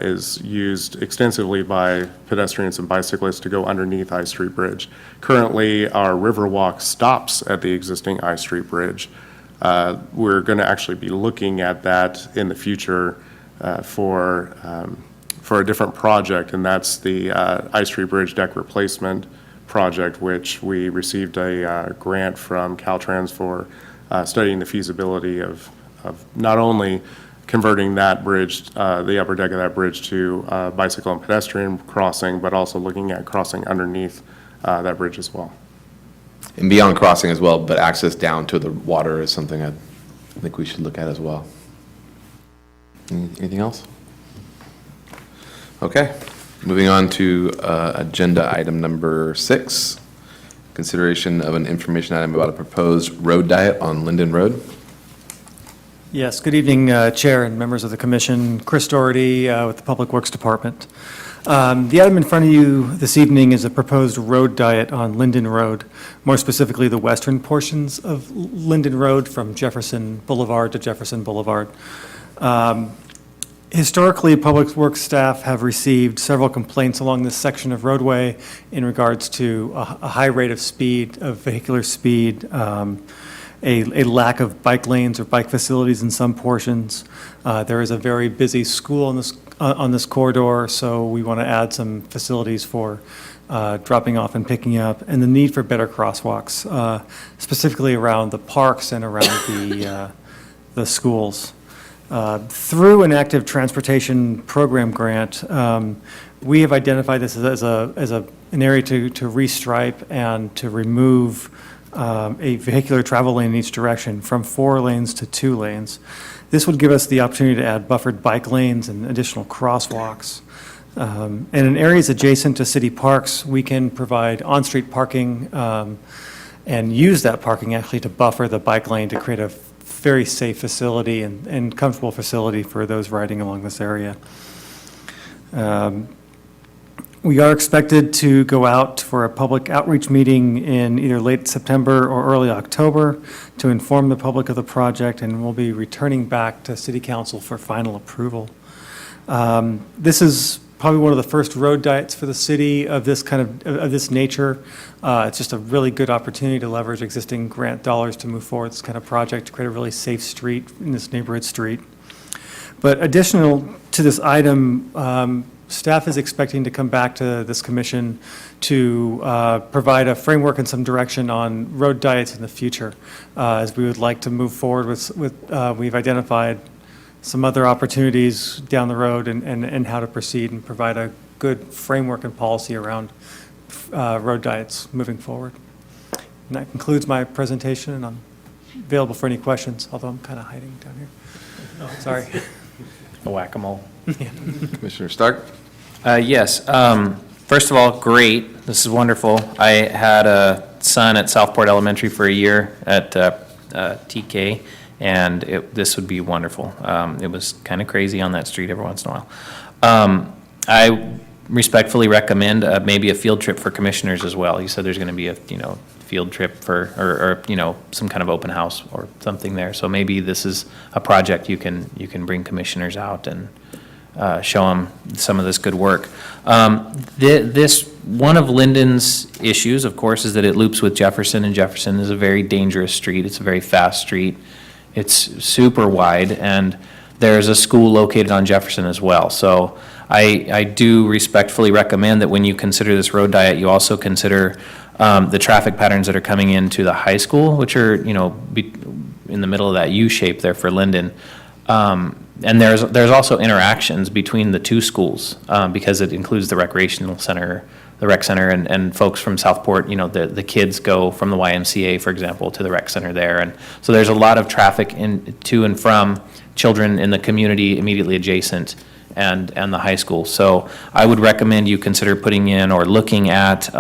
is used extensively by pedestrians and bicyclists to go underneath I-Street Bridge. Currently, our Riverwalk stops at the existing I-Street Bridge. We're going to actually be looking at that in the future for a different project, and that's the I-Street Bridge deck replacement project, which we received a grant from Caltrans for studying the feasibility of not only converting that bridge, the upper deck of that bridge to bicycle and pedestrian crossing, but also looking at crossing underneath that bridge as well. And beyond crossing as well, but access down to the water is something I think we should look at as well. Anything else? Okay, moving on to agenda item number 6, consideration of an information item about a proposed road diet on Linden Road. Yes, good evening, Chair and members of the Commission. Chris Doherty with the Public Works Department. The item in front of you this evening is a proposed road diet on Linden Road, more specifically the western portions of Linden Road from Jefferson Boulevard to Jefferson Boulevard. Historically, Public Works staff have received several complaints along this section of roadway in regards to a high rate of speed, of vehicular speed, a lack of bike lanes or bike facilities in some portions. There is a very busy school on this corridor, so we want to add some facilities for dropping off and picking up, and the need for better crosswalks, specifically around the parks and around the schools. Through an active transportation program grant, we have identified this as an area to restripe and to remove a vehicular travel lane in each direction from 4 lanes to 2 lanes. This would give us the opportunity to add buffered bike lanes and additional crosswalks. And in areas adjacent to city parks, we can provide on-street parking and use that parking actually to buffer the bike lane to create a very safe facility and comfortable facility for those riding along this area. We are expected to go out for a public outreach meeting in either late September or early October to inform the public of the project, and we'll be returning back to City Council for final approval. This is probably one of the first road diets for the city of this this nature. It's just a really good opportunity to leverage existing grant dollars to move forward this kind of project to create a really safe street in this neighborhood street. But additional to this item, staff is expecting to come back to this commission to provide a framework and some direction on road diets in the future, as we would like to move forward we've identified some other opportunities down the road and how to proceed and provide a good framework and policy around road diets moving forward. And that concludes my presentation, and I'm available for any questions, although I'm kind of hiding down here. Sorry. A whack-a-mole. Commissioner Stark? Yes. First of all, great. This is wonderful. I had a son at Southport Elementary for a year at TK, and this would be wonderful. It was kind of crazy on that street every once in a while. I respectfully recommend maybe a field trip for commissioners as well. You said there's going to be a field trip for or some kind of open house or something there. So maybe this is a project you can bring commissioners out and show them some of this good work. This one of Linden's issues, of course, is that it loops with Jefferson, and Jefferson is a very dangerous street. It's a very fast street. It's super wide, and there's a school located on Jefferson as well. So I do respectfully recommend that when you consider this road diet, you also consider the traffic patterns that are coming into the high school, which are, in the middle of that U shape there for Linden. And there's also interactions between the two schools, because it includes the recreational center, the rec center, and folks from Southport, the kids go from the YMCA, for example, to the rec center there. And so there's a lot of traffic to and from children in the community immediately adjacent and the high school. So I would recommend you consider putting in or looking at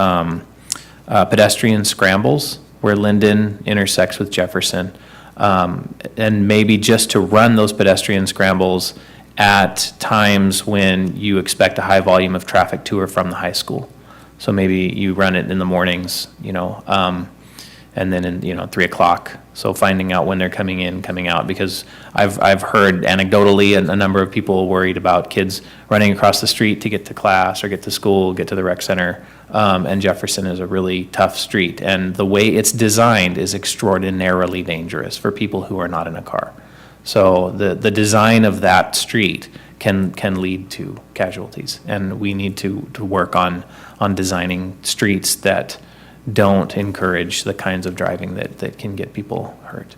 pedestrian scrambles where Linden intersects with Jefferson. And maybe just to run those pedestrian scrambles at times when you expect a high volume of traffic to or from the high school. So maybe you run it in the mornings, and then in 3 o'clock. So finding out when they're coming in, coming out, because I've heard anecdotally a number of people worried about kids running across the street to get to class or get to school, get to the rec center. And Jefferson is a really tough street, and the way it's designed is extraordinarily dangerous for people who are not in a car. So the design of that street can lead to casualties, and we need to work on designing streets that don't encourage the kinds of driving that can get people hurt.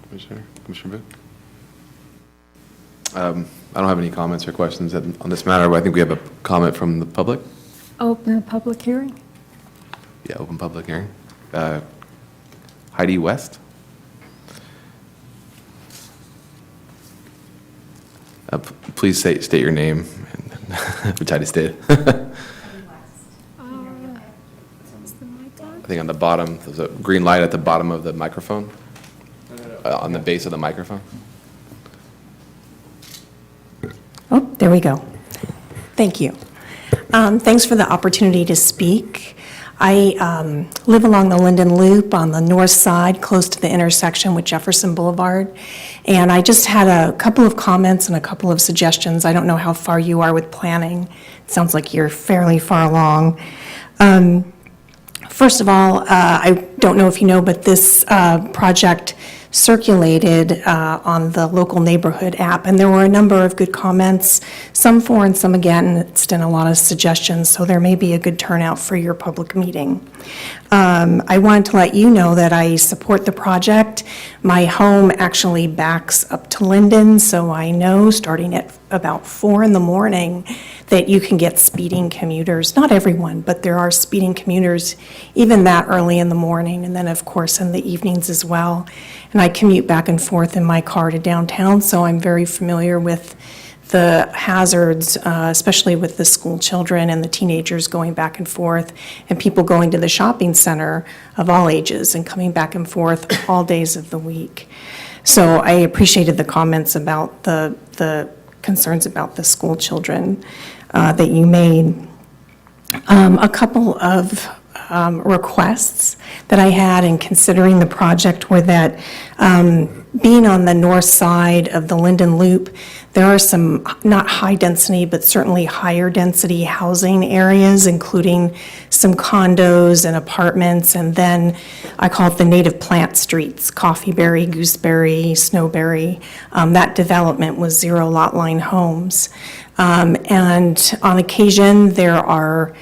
Commissioner Booth? I don't have any comments or questions on this matter, but I think we have a comment from the public. Open the public hearing. Yeah, open public hearing. Heidi West? Please state your name, which Heidi stated. I think on the bottom, there's a green light at the bottom of the microphone, on the base of the microphone. Oh, there we go. Thank you. Thanks for the opportunity to speak. I live along the Linden Loop on the north side, close to the intersection with Jefferson Boulevard. And I just had a couple of comments and a couple of suggestions. I don't know how far you are with planning. It sounds like you're fairly far along. First of all, I don't know if you know, but this project circulated on the local neighborhood app, and there were a number of good comments, some for and some against, and a lot of suggestions, so there may be a good turnout for your public meeting. I wanted to let you know that I support the project. My home actually backs up to Linden, so I know starting at about 4 in the morning that you can get speeding commuters. Not everyone, but there are speeding commuters even that early in the morning, and then of course in the evenings as well. And I commute back and forth in my car to downtown, so I'm very familiar with the hazards, especially with the school children and the teenagers going back and forth, and people going to the shopping center of all ages and coming back and forth all days of the week. So I appreciated the comments about the concerns about the school children that you made. A couple of requests that I had in considering the project were that being on the north side of the Linden Loop, there are some, not high density, but certainly higher density housing areas, including some condos and apartments, and then I call it the native plant streets, coffeeberry, gooseberry, snowberry. That development was zero lot line homes. And on occasion, there are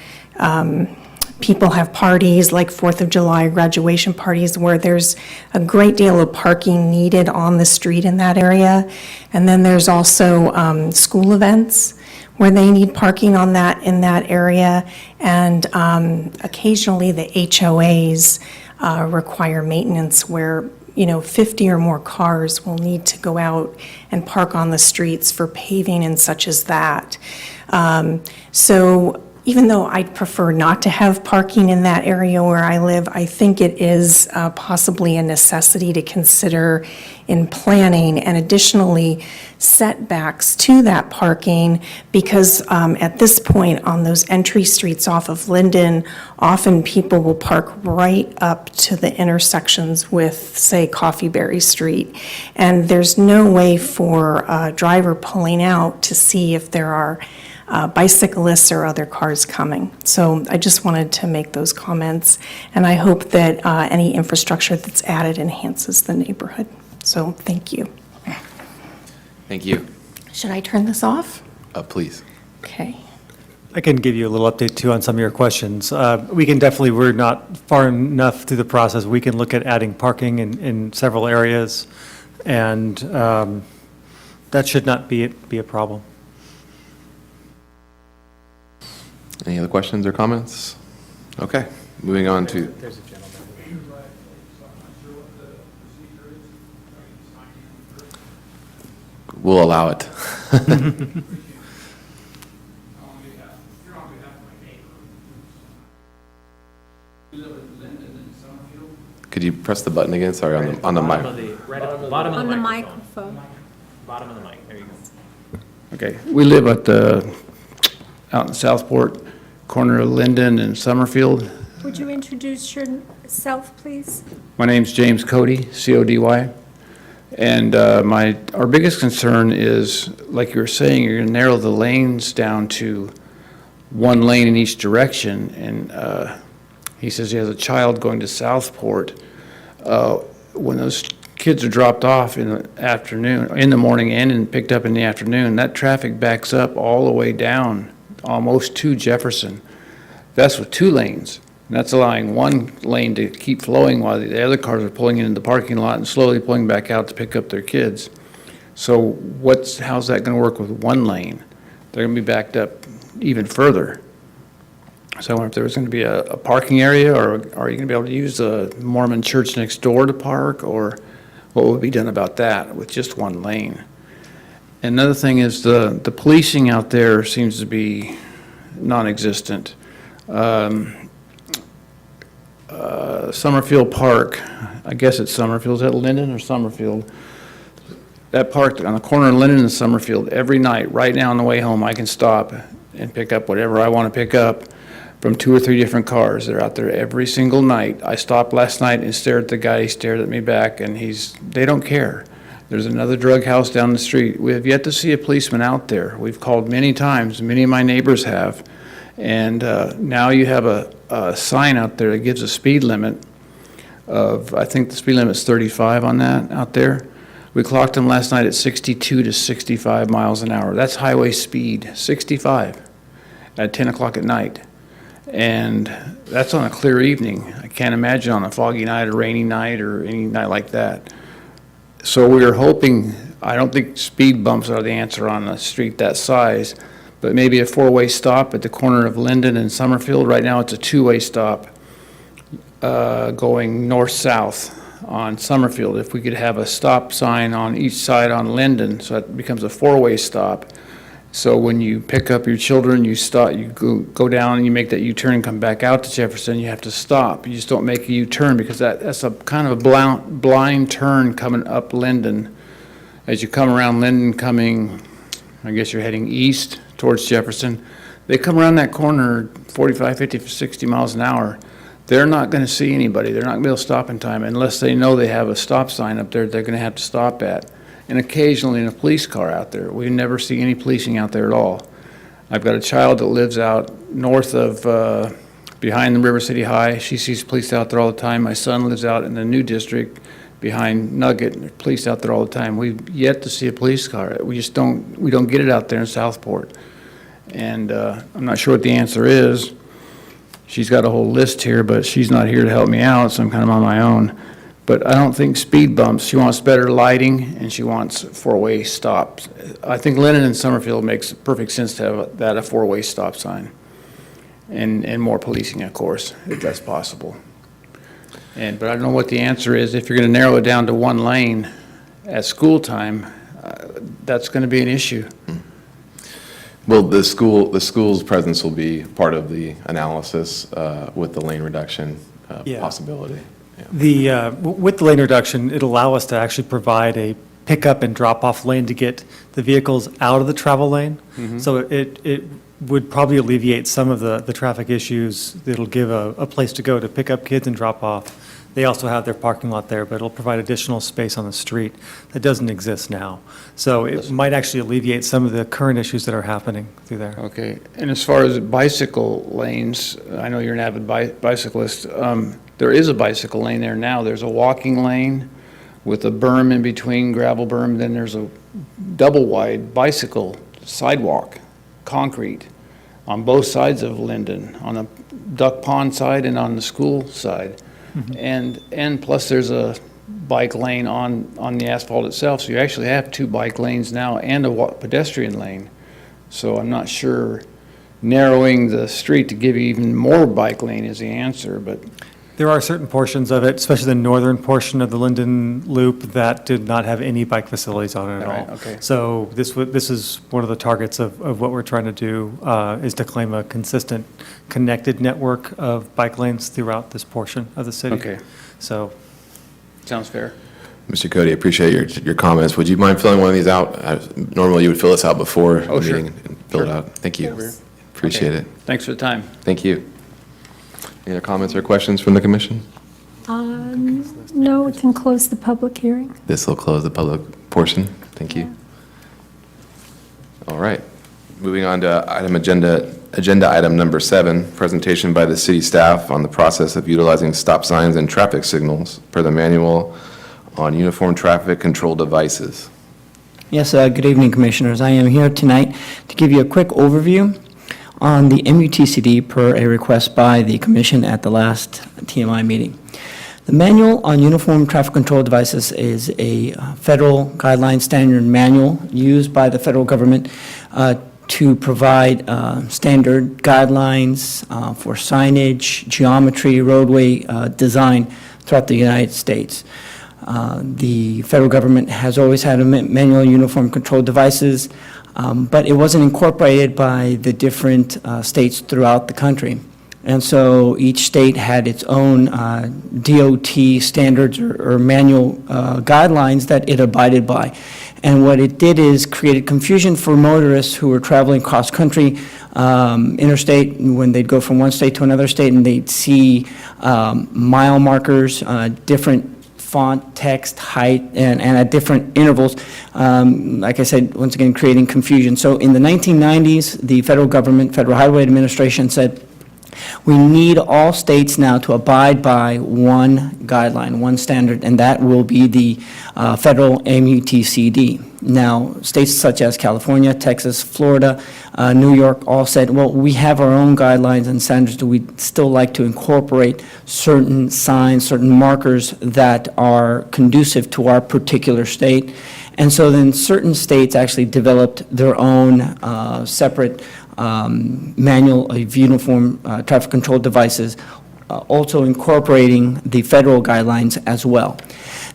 people have parties like 4th of July graduation parties where there's a great deal of parking needed on the street in that area. And then there's also school events where they need parking on that, in that area. And occasionally the HOAs require maintenance where 50 or more cars will need to go out and park on the streets for paving and such as that. So even though I'd prefer not to have parking in that area where I live, I think it is possibly a necessity to consider in planning, and additionally setbacks to that parking, because at this point on those entry streets off of Linden, often people will park right up to the intersections with, say, Coffeeberry Street, and there's no way for a driver pulling out to see if there are bicyclists or other cars coming. So I just wanted to make those comments, and I hope that any infrastructure that's added enhances the neighborhood. So thank you. Thank you. Should I turn this off? Please. Okay. I can give you a little update too on some of your questions. We can definitely, we're not far enough through the process. We can look at adding parking in several areas, and that should not be a problem. Any other questions or comments? Okay, moving on to. We'll allow it. Could you press the button again? Sorry, on the mic. On the microphone. Bottom of the mic, there you go. Okay, we live at out in Southport, corner of Linden and Summerfield. Would you introduce yourself, please? My name's James Cody, C-O-D-Y. And our biggest concern is, like you were saying, you're going to narrow the lanes down to one lane in each direction. And he says he has a child going to Southport. When those kids are dropped off in the afternoon, in the morning and picked up in the afternoon, that traffic backs up all the way down almost to Jefferson. That's with two lanes. And that's allowing one lane to keep flowing while the other cars are pulling into the parking lot and slowly pulling back out to pick up their kids. So how's that going to work with one lane? They're going to be backed up even further. So I wonder if there was going to be a parking area, or are you going to be able to use the Mormon church next door to park, or what would be done about that with just one lane? Another thing is the policing out there seems to be non-existent. Summerfield Park, I guess it's Summerfield, is that Linden or Summerfield? That park on the corner of Linden and Summerfield, every night, right now on the way home, I can stop and pick up whatever I want to pick up from 2 or 3 different cars. They're out there every single night. I stopped last night and stared at the guy, he stared at me back, and they don't care. There's another drug house down the street. We have yet to see a policeman out there. We've called many times, many of my neighbors have, and now you have a sign out there that gives a speed limit of, I think the speed limit's 35 on that out there. We clocked them last night at 62 to 65 miles an hour. That's highway speed, 65 at 10 o'clock at night. And that's on a clear evening. I can't imagine on a foggy night, or rainy night, or any night like that. So we are hoping, I don't think speed bumps are the answer on a street that size, but maybe a 4-way stop at the corner of Linden and Summerfield. Right now it's a 2-way stop going north-south on Summerfield. If we could have a stop sign on each side on Linden, so it becomes a 4-way stop. So when you pick up your children, you stop, you go down and you make that U-turn and come back out to Jefferson, you have to stop. You just don't make a U-turn, because that's a kind of a blind turn coming up Linden. As you come around Linden coming, I guess you're heading east towards Jefferson, they come around that corner 45, 50, 60 miles an hour. they're not going to see anybody. They're not going to be able to stop in time unless they know they have a stop sign up there they're going to have to stop at. And occasionally in a police car out there. We never see any policing out there at all. I've got a child that lives out north of, behind the River City High. She sees police out there all the time. My son lives out in the new district behind Nugget, and there's police out there all the time. We've yet to see a police car. We don't get it out there in Southport. And I'm not sure what the answer is. She's got a whole list here, but she's not here to help me out, so I'm kind of on my own. But I don't think speed bumps. She wants better lighting, and she wants four-way stops. I think Lennon and Summerfield makes perfect sense to have that a four-way stop sign. And more policing, of course, if that's possible. But I don't know what the answer is. If you're going to narrow it down to one lane at school time, that's going to be an issue. Well, the school's presence will be part of the analysis with the lane reduction Yeah. possibility. With the lane reduction, it'll allow us to actually provide a pickup and drop-off lane to get the vehicles out of the travel lane. So it would probably alleviate some of the traffic issues. It'll give a place to go to pick up kids and drop off. They also have their parking lot there, but it'll provide additional space on the street that doesn't exist now. So it might actually alleviate some of the current issues that are happening through there. Okay. And as far as bicycle lanes, I know you're an avid bicyclist. There is a bicycle lane there now. There's a walking lane with a berm in between, gravel berm. Then there's a double-wide bicycle sidewalk, concrete, on both sides of Linden, on the Duck Pond side and on the school side. And plus there's a bike lane on the asphalt itself. So you actually have two bike lanes now and a pedestrian lane. So I'm not sure narrowing the street to give you even more bike lane is the answer, but. There are certain portions of it, especially the northern portion of the Linden Loop, that did not have any bike facilities on it at Right, all. okay. So this is one of the targets of what we're trying to do, is to claim a consistent, connected network of bike lanes throughout this portion of the city. Okay. So, Sounds fair. Mr. Cody, I appreciate your comments. Would you mind filling one of these out? Normally, you would fill this out before the Oh, sure. meeting and fill it Sure. out. Thank you. Yes. Appreciate Okay. it. Thanks for the time. Thank you. Any other comments or questions from the commission? No, we can close the public hearing. This will close the public portion. Thank you. All right. Moving on to agenda item number 7, presentation by the city staff on the process of utilizing stop signs and traffic signals per the manual on uniform traffic control devices. Yes, good evening, Commissioners. I am here tonight to give you a quick overview on the MUTCD per a request by the Commission at the last TMI meeting. The Manual on Uniform Traffic Control Devices is a federal guideline standard manual used by the federal government to provide standard guidelines for signage, geometry, roadway design throughout the United States. The federal government has always had a manual on uniform control devices, but it wasn't incorporated by the different states throughout the country. And so each state had its own DOT standards or manual guidelines that it abided by. And what it did is created confusion for motorists who were traveling cross-country, interstate, when they'd go from one state to another state, and they'd see mile markers, different font, text, height, and at different intervals. Like I said, once again, creating confusion. So in the 1990s, the federal government, Federal Highway Administration said, we need all states now to abide by one guideline, one standard, and that will be the federal MUTCD. Now, states such as California, Texas, Florida, New York all said, well, we have our own guidelines and standards. Do we still like to incorporate certain signs, certain markers that are conducive to our particular state? And so then certain states actually developed their own separate manual of uniform traffic control devices, also incorporating the federal guidelines as well.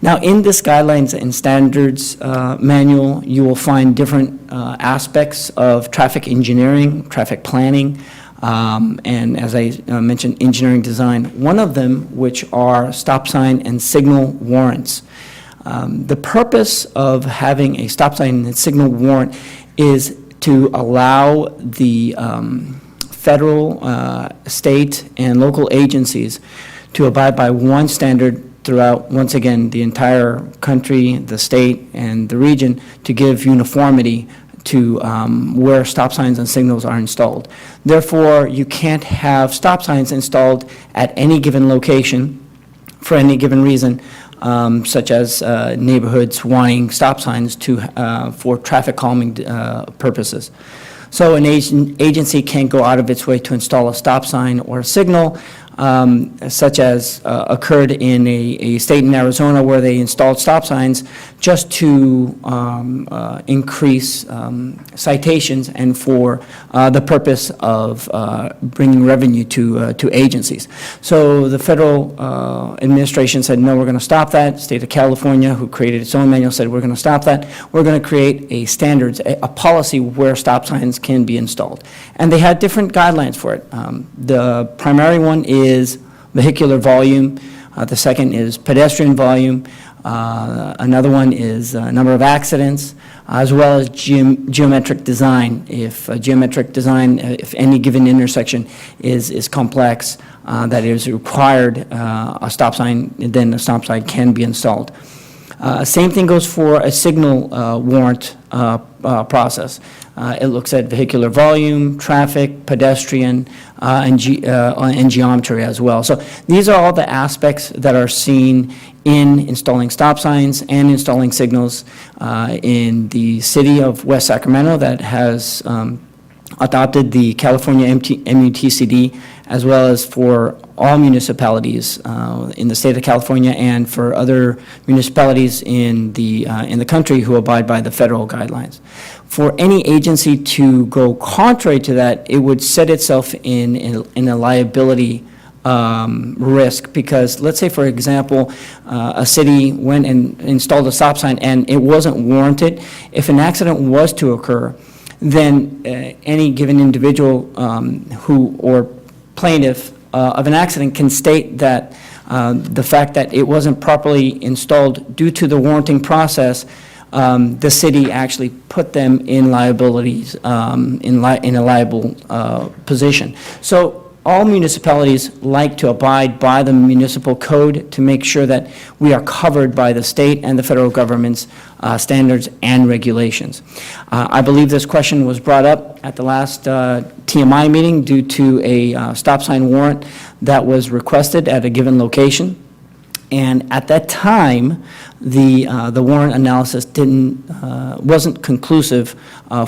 Now, in this guidelines and standards manual, you will find different aspects of traffic engineering, traffic planning, and as I mentioned, engineering design. One of them, which are stop sign and signal warrants. The purpose of having a stop sign and signal warrant is to allow the federal, state, and local agencies to abide by one standard throughout, once again, the entire country, the state, and the region, to give uniformity to where stop signs and signals are installed. Therefore, you can't have stop signs installed at any given location for any given reason, such as neighborhoods wanting stop signs for traffic calming purposes. So an agency can't go out of its way to install a stop sign or a signal, such as occurred in a state in Arizona where they installed stop signs just to increase citations and for the purpose of bringing revenue to agencies. So the federal administration said, no, we're going to stop that. State of California, who created its own manual, said, we're going to stop that. We're going to create a standards, a policy where stop signs can be installed. And they had different guidelines for it. The primary one is vehicular volume. The second is pedestrian volume. Another one is number of accidents, as well as geometric design. If any given intersection is complex, that is required a stop sign, then a stop sign can be installed. Same thing goes for a signal warrant process. It looks at vehicular volume, traffic, pedestrian, and geometry as well. So these are all the aspects that are seen in installing stop signs and installing signals in the city of West Sacramento that has adopted the California MUTCD, as well as for all municipalities in the state of California and for other municipalities in the country who abide by the federal guidelines. For any agency to go contrary to that, it would set itself in a liability risk, because let's say, for example, a city went and installed a stop sign and it wasn't warranted. If an accident was to occur, then any given individual who or plaintiff of an accident can state that the fact that it wasn't properly installed due to the warranting process, the city actually put them in liabilities, in a liable position. So all municipalities like to abide by the municipal code to make sure that we are covered by the state and the federal government's standards and regulations. I believe this question was brought up at the last TMI meeting due to a stop sign warrant that was requested at a given location. And at that time, the warrant analysis wasn't conclusive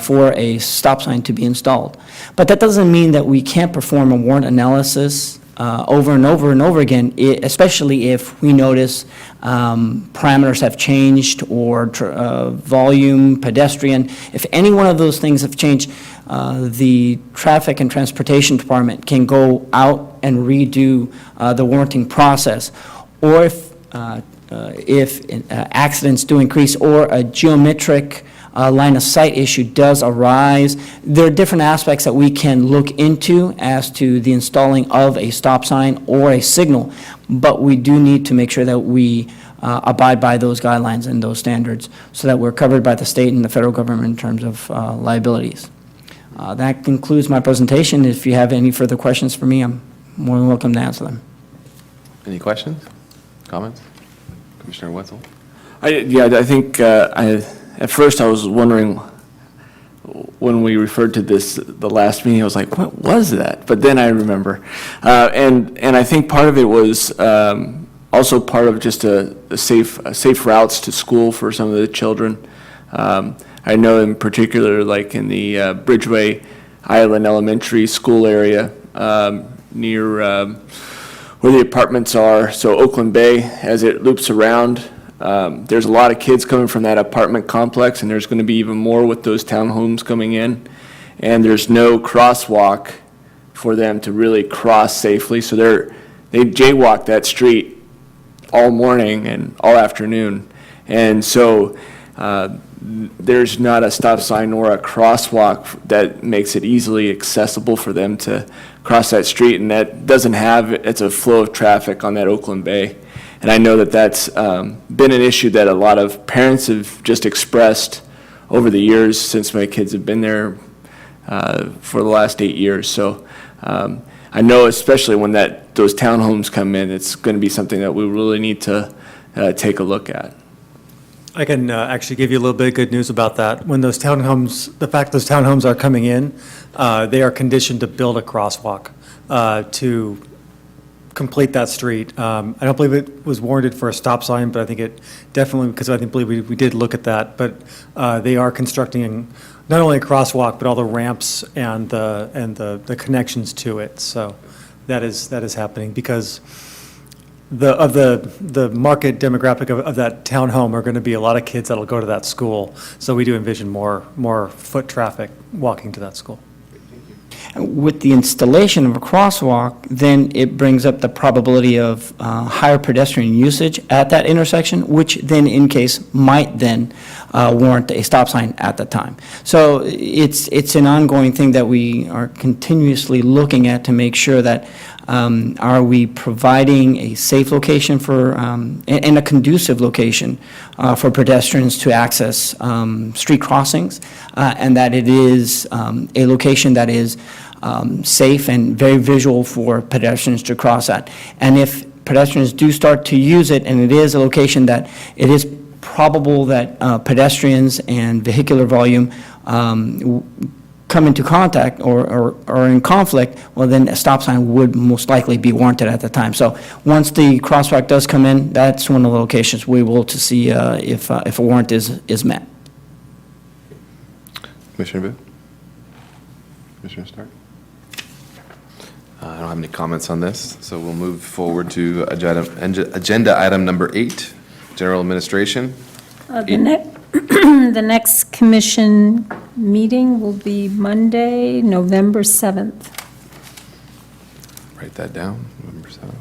for a stop sign to be installed. But that doesn't mean that we can't perform a warrant analysis over and over and over again, especially if we notice parameters have changed or volume, pedestrian. If any one of those things have changed, the Traffic and Transportation Department can go out and redo the warranting process. Or if accidents do increase or a geometric line of sight issue does arise, there are different aspects that we can look into as to the installing of a stop sign or a signal, but we do need to make sure that we abide by those guidelines and those standards so that we're covered by the state and the federal government in terms of liabilities. That concludes my presentation. If you have any further questions for me, I'm more than welcome to answer them. Any questions, comments? Commissioner Wetzel? I think at first I was wondering, when we referred to this the last meeting, I was like, what was that? But then I remember. And I think part of it was also part of just a safe routes to school for some of the children. I know in particular, like in the Bridgeway Island Elementary School area near where the apartments are, so Oakland Bay, as it loops around, there's a lot of kids coming from that apartment complex, and there's going to be even more with those townhomes coming in. And there's no crosswalk for them to really cross safely, so they jaywalk that street all morning and all afternoon. And so there's not a stop sign or a crosswalk that makes it easily accessible for them to cross that street, and that doesn't have, it's a flow of traffic on that Oakland Bay. And I know that that's been an issue that a lot of parents have just expressed over the years since my kids have been there for the last 8 years. So I know especially when those townhomes come in, it's going to be something that we really need to take a look at. I can actually give you a little bit of good news about that. When those townhomes, the fact those townhomes are coming in, they are conditioned to build a crosswalk to complete that street. I don't believe it was warranted for a stop sign, but I think it definitely, because I believe we did look at that. But they are constructing not only a crosswalk, but all the ramps and the connections to it. So that is happening because the market demographic of that townhome are going to be a lot of kids that'll go to that school. So we do envision more foot traffic walking to that school. With the installation of a crosswalk, then it brings up the probability of higher pedestrian usage at that intersection, which then, in case, might then warrant a stop sign at the time. So it's an ongoing thing that we are continuously looking at to make sure that are we providing a safe location for, and a conducive location for pedestrians to access street crossings, and that it is a location that is safe and very visual for pedestrians to cross at. And if pedestrians do start to use it, and it is a location that it is probable that pedestrians and vehicular volume come into contact or in conflict, well, then a stop sign would most likely be warranted at the time. So once the crosswalk does come in, that's one of the locations we will to see if a warrant is met. Commissioner Booth? Commissioner Stark? I don't have any comments on this, so we'll move forward to agenda item number 8, general administration. The next commission meeting will be Monday, November 7th. Write that down, November 7th.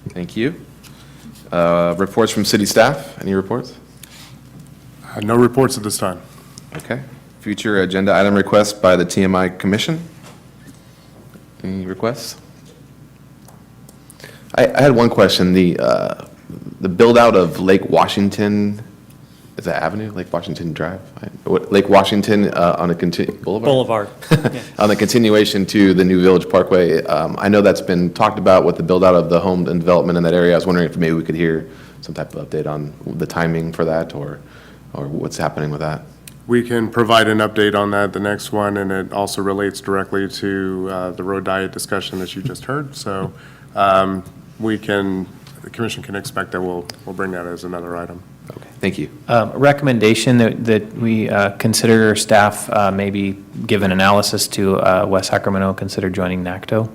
Thank you. Reports from city staff, any reports? No reports at this time. Okay. Future agenda item requests by the TMI Commission? Any requests? I had one question. The build-out of Lake Washington, is that Avenue, Lake Washington Drive? Lake Washington on a Boulevard? Yeah. On the continuation to the new Village Parkway. I know that's been talked about with the build-out of the home and development in that area. I was wondering if maybe we could hear some type of update on the timing for that or what's happening with that. We can provide an update on that, the next one, and it also relates directly to the road diet discussion that you just heard. So the commission can expect that we'll bring that as another item. Okay, thank you. Recommendation that we consider staff maybe give an analysis to West Sacramento, consider joining NACTO.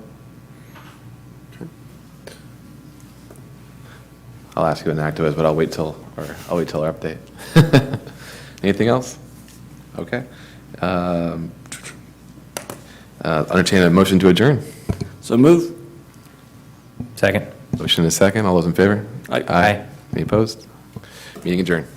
I'll ask you what NACTO is, but I'll wait till our update. Anything else? Okay. Entertain a motion to adjourn. So move. Second. Motion is second. All those in favor? Aye. Aye. Any opposed? Meeting adjourned.